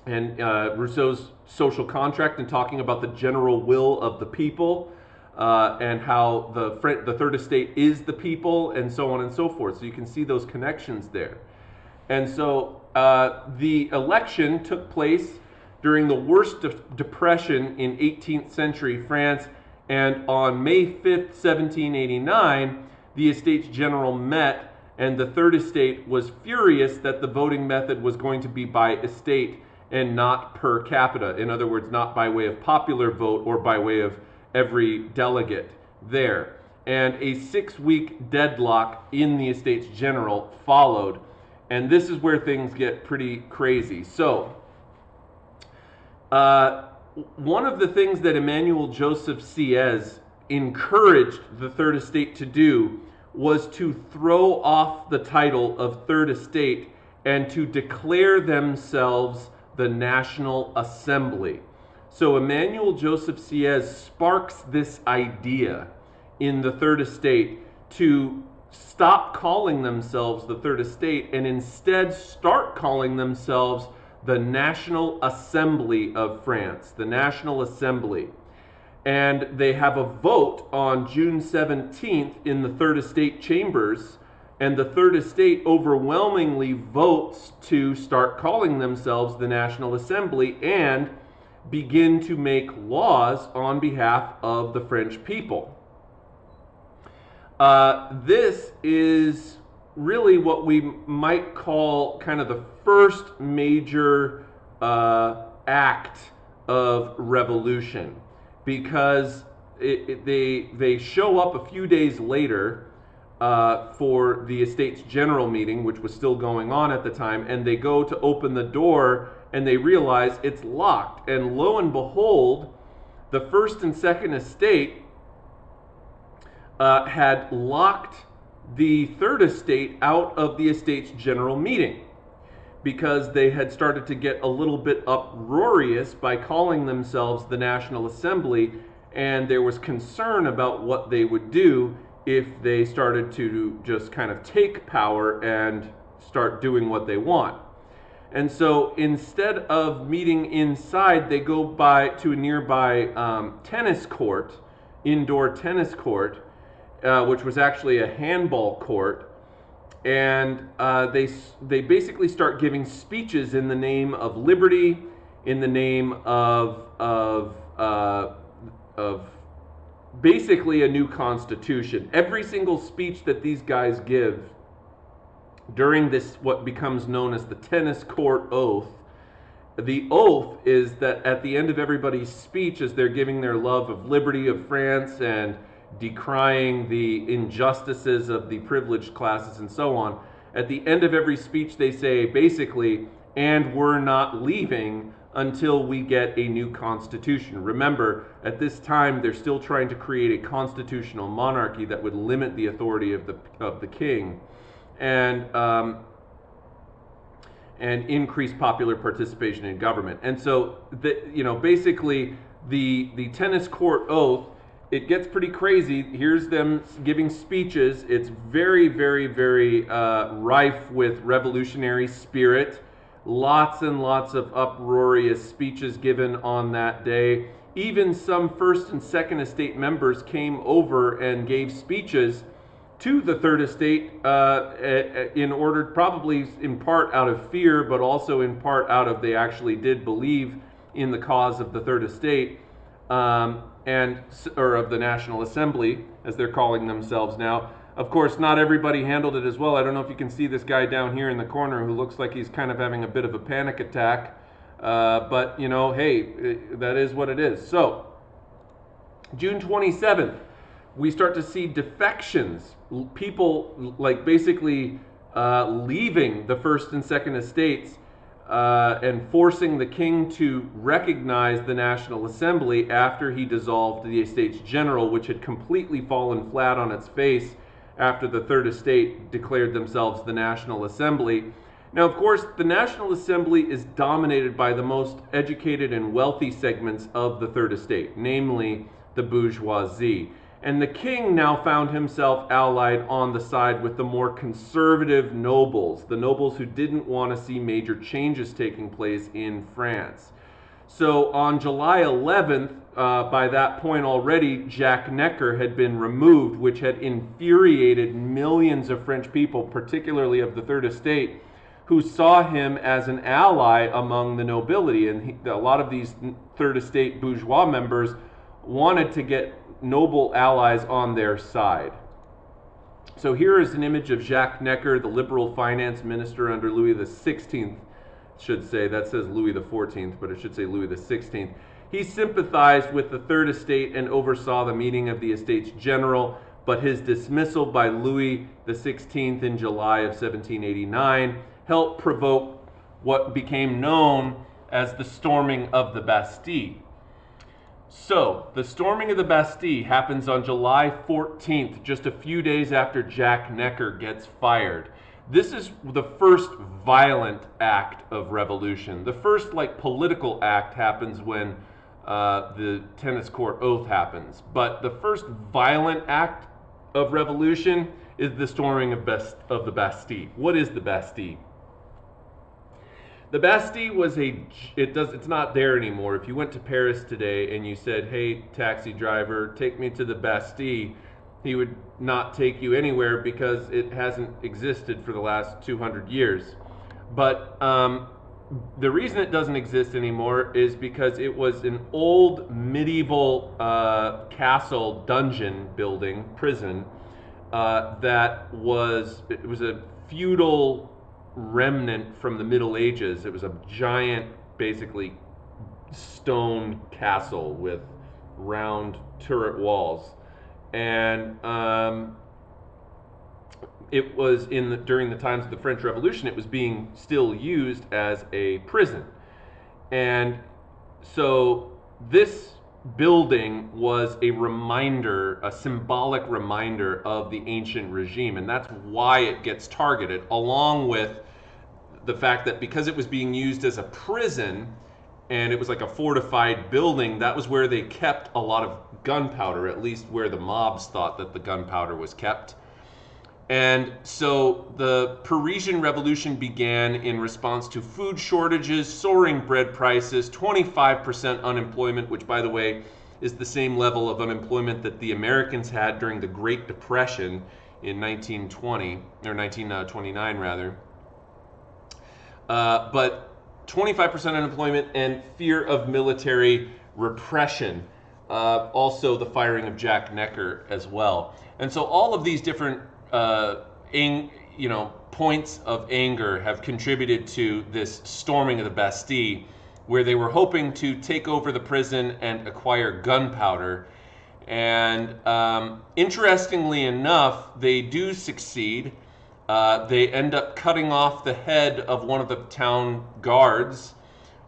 Speaker 1: and Rousseau's social contract, and talking about the general will of the people, and how the Third Estate is the people, and so on and so forth. So you can see those connections there. And so the election took place during the worst depression in 18th century France, and on May 5th, 1789, the Estates General met, and the Third Estate was furious that the voting method was going to be by estate and not per capita. In other words, not by way of popular vote or by way of every delegate there. And a 6-week deadlock in the Estates General followed. And this is where things get pretty crazy. So, one of the things that Emmanuel Joseph Sieyès encouraged the Third Estate to do was to throw off the title of Third Estate and to declare themselves the National Assembly. So Emmanuel Joseph Sieyès sparks this idea in the Third Estate to stop calling themselves the Third Estate and instead start calling themselves the National Assembly of France, the National Assembly. And they have a vote on June 17th in the Third Estate chambers, and the Third Estate overwhelmingly votes to start calling themselves the National Assembly and begin to make laws on behalf of the French people. This is really what we might call kind of the first major act of revolution, because they show up a few days later for the Estates General meeting, which was still going on at the time, and they go to open the door and they realize it's locked. And lo and behold, the First and Second Estate had locked the Third Estate out of the Estates General meeting because they had started to get a little bit uproarious by calling themselves the National Assembly, and there was concern about what they would do if they started to just kind of take power and start doing what they want. And so instead of meeting inside, they go to a nearby tennis court, indoor tennis court, which was actually a handball court, and they basically start giving speeches in the name of liberty, in the name of basically a new constitution. Every single speech that these guys give during this, what becomes known as the tennis court oath, the oath is that at the end of everybody's speech, as they're giving their love of liberty of France and decrying the injustices of the privileged classes and so on, at the end of every speech they say basically, and we're not leaving until we get a new constitution. Remember, at this time they're still trying to create a constitutional monarchy that would limit the authority of the king and increase popular participation in government. And so basically the tennis court oath, it gets pretty crazy. Here's them giving speeches. It's very, very, very rife with revolutionary spirit. Lots and lots of uproarious speeches given on that day. Even some First and Second Estate members came over and gave speeches to the Third Estate in order, probably in part out of fear, but also in part out of they actually did believe in the cause of the Third Estate, or of the National Assembly, as they're calling themselves now. Of course, not everybody handled it as well. I don't know if you can see this guy down here in the corner who looks like he's kind of having a bit of a panic attack. But, you know, hey, that is what it is. So, June 27th, we start to see defections. People, like, basically leaving the First and Second Estates and forcing the king to recognize the National Assembly after he dissolved the Estates General, which had completely fallen flat on its face after the Third Estate declared themselves the National Assembly. Now, of course, the National Assembly is dominated by the most educated and wealthy segments of the Third Estate, namely the bourgeoisie. And the king now found himself allied on the side with the more conservative nobles, the nobles who didn't want to see major changes taking place in France. So on July 11th, by that point already, Jacques Necker had been removed, which had infuriated millions of French people, particularly of the Third Estate, who saw him as an ally among the nobility. And a lot of these Third Estate bourgeois members wanted to get noble allies on their side. So here is an image of Jacques Necker, the liberal finance minister under Louis XVI, should say. That says Louis XIV, but it should say Louis XVI. He sympathized with the Third Estate and oversaw the meeting of the Estates General, but his dismissal by Louis XVI in July of 1789 helped provoke what became known as the storming of the Bastille. So, the storming of the Bastille happens on July 14th, just a few days after Jacques Necker gets fired. This is the first violent act of revolution. The first, political act happens when the tennis court oath happens. But the first violent act of revolution is the storming of the Bastille. What is the Bastille? The Bastille was it's not there anymore. If you went to Paris today and you said, hey, taxi driver, take me to the Bastille, he would not take you anywhere because it hasn't existed for the last 200 years. But the reason it doesn't exist anymore is because it was an old medieval castle, dungeon building, prison, it was a feudal remnant from the Middle Ages. It was a giant, basically, stone castle with round turret walls. And it was during the times of the French Revolution, it was being still used as a prison. And so this building was a symbolic reminder of the ancient regime, and that's why it gets targeted, along with the fact that because it was being used as a prison and it was like a fortified building, that was where they kept a lot of gunpowder, at least where the mobs thought that the gunpowder was kept. And so the Parisian Revolution began in response to food shortages, soaring bread prices, 25% unemployment, which, by the way, is the same level of unemployment that the Americans had during the Great Depression in 1929 rather. But 25% unemployment and fear of military repression. Also the firing of Jacques Necker as well. And so all of these different points of anger have contributed to this storming of the Bastille, where they were hoping to take over the prison and acquire gunpowder. And interestingly enough, they do succeed. They end up cutting off the head of one of the town guards,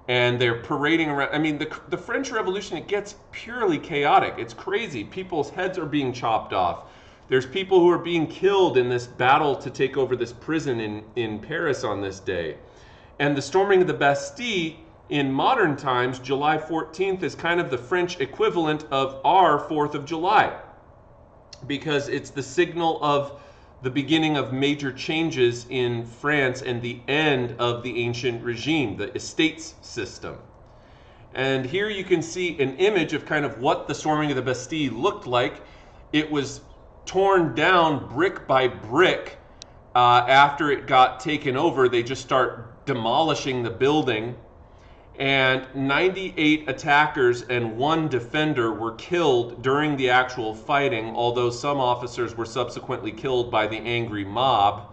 Speaker 1: and they're parading around. I mean, the French Revolution, it gets purely chaotic. It's crazy. People's heads are being chopped off. There's people who are being killed in this battle to take over this prison in Paris on this day. And the storming of the Bastille in modern times, July 14th, is kind of the French equivalent of our 4th of July, because it's the signal of the beginning of major changes in France and the end of the ancient regime, the estates system. And here you can see an image of kind of what the storming of the Bastille looked like. It was torn down brick by brick. After it got taken over, they just start demolishing the building. And 98 attackers and 1 defender were killed during the actual fighting, although some officers were subsequently killed by the angry mob.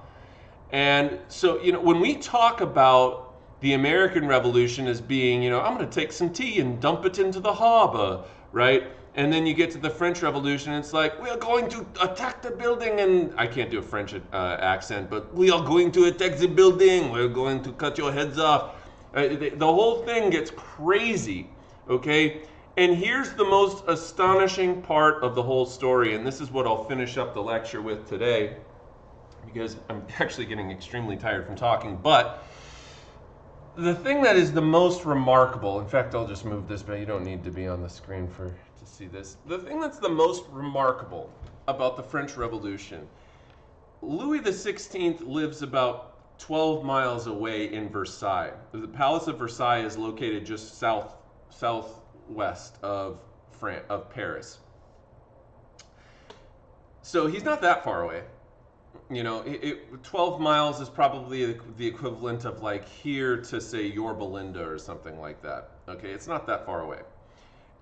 Speaker 1: And so, when we talk about the American Revolution as being, I'm going to take some tea and dump it into the harbor, right? And then you get to the French Revolution, and it's like, we are going to attack the building, and I can't do a French accent, but we are going to attack the building, we're going to cut your heads off. The whole thing gets crazy, okay? And here's the most astonishing part of the whole story, and this is what I'll finish up the lecture with today, because I'm actually getting extremely tired from talking, but the thing that is the most remarkable, in fact, I'll just move this, but you don't need to be on the screen to see this. The thing that's the most remarkable about the French Revolution, Louis XVI lives about 12 miles away in Versailles. The Palace of Versailles is located just southwest of Paris. So he's not that far away. 12 miles is probably the equivalent of like here to say Yorba Linda or something like that. Okay, it's not that far away.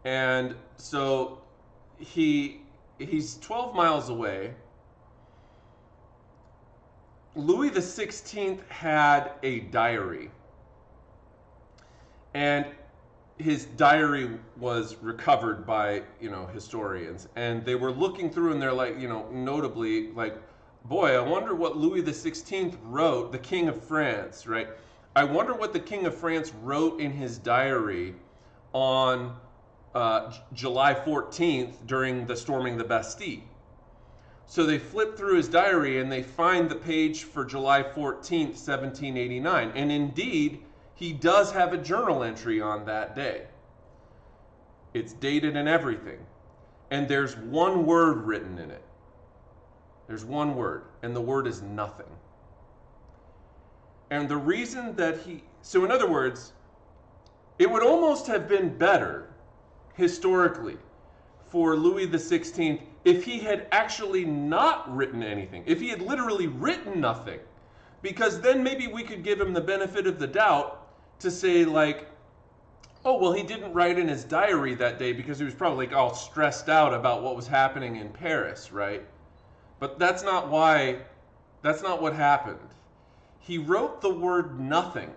Speaker 1: And so he's 12 miles away. Louis XVI had a diary, and his diary was recovered by, historians, and they were looking through, and they're like, notably like, boy, I wonder what Louis XVI wrote, the King of France, right? I wonder what the King of France wrote in his diary on July 14th during the storming the Bastille. So they flip through his diary and they find the page for July 14th, 1789. And indeed, he does have a journal entry on that day. It's dated and everything. And there's one word written in it. There's one word, and the word is nothing. And the reason that so in other words, it would almost have been better, historically, for Louis XVI if he had actually not written anything, if he had literally written nothing, because then maybe we could give him the benefit of the doubt to say like, oh, well, he didn't write in his diary that day because he was probably like all stressed out about what was happening in Paris, right? But that's not what happened. He wrote the word nothing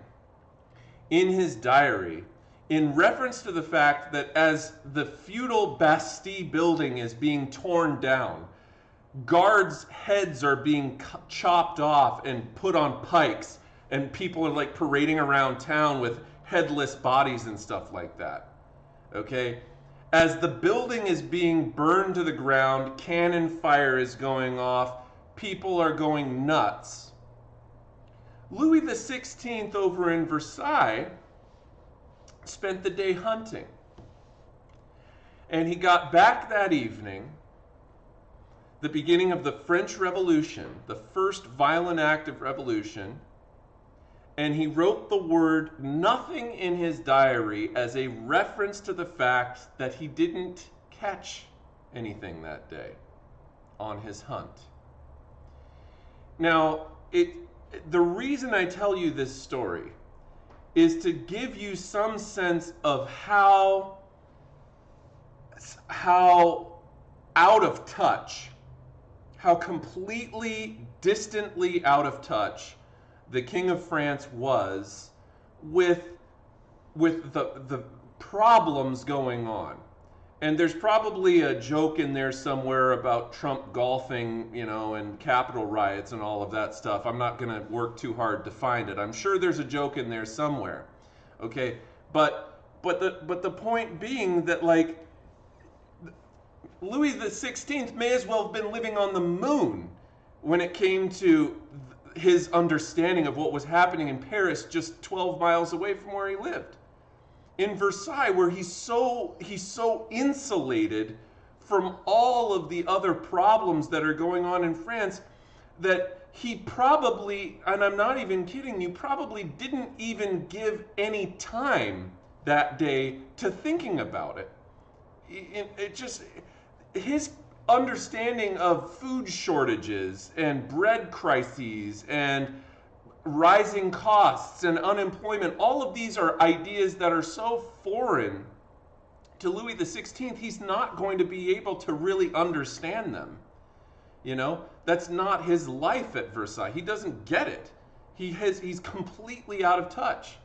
Speaker 1: in his diary in reference to the fact that as the feudal Bastille building is being torn down, guards' heads are being chopped off and put on pikes, and people are like parading around town with headless bodies and stuff like that. Okay? As the building is being burned to the ground, cannon fire is going off, people are going nuts. Louis XVI over in Versailles spent the day hunting. And he got back that evening, the beginning of the French Revolution, the first violent act of revolution, and he wrote the word nothing in his diary as a reference to the fact that he didn't catch anything that day on his hunt. Now, the reason I tell you this story is to give you some sense of how out of touch, how completely, distantly out of touch the King of France was with the problems going on. And there's probably a joke in there somewhere about Trump golfing, and Capitol riots and all of that stuff. I'm not going to work too hard to find it. I'm sure there's a joke in there somewhere. Okay? But the point being that like Louis XVI may as well have been living on the moon when it came to his understanding of what was happening in Paris just 12 miles away from where he lived. In Versailles, where he's so insulated from all of the other problems that are going on in France that he probably, and I'm not even kidding you, probably didn't even give any time that day to thinking about it. His understanding of food shortages and bread crises and rising costs and unemployment. All of these are ideas that are so foreign to Louis XVI, he's not going to be able to really understand them. You know, that's not his life at Versailles. He doesn't get it. He's completely out of touch.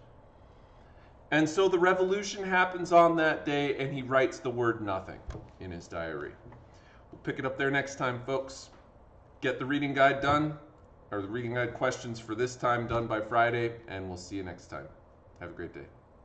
Speaker 1: And so the revolution happens on that day, and he writes the word nothing in his diary. We'll pick it up there next time, folks. Get the reading guide done, or the reading guide questions for this time done by Friday, and we'll see you next time. Have a great day.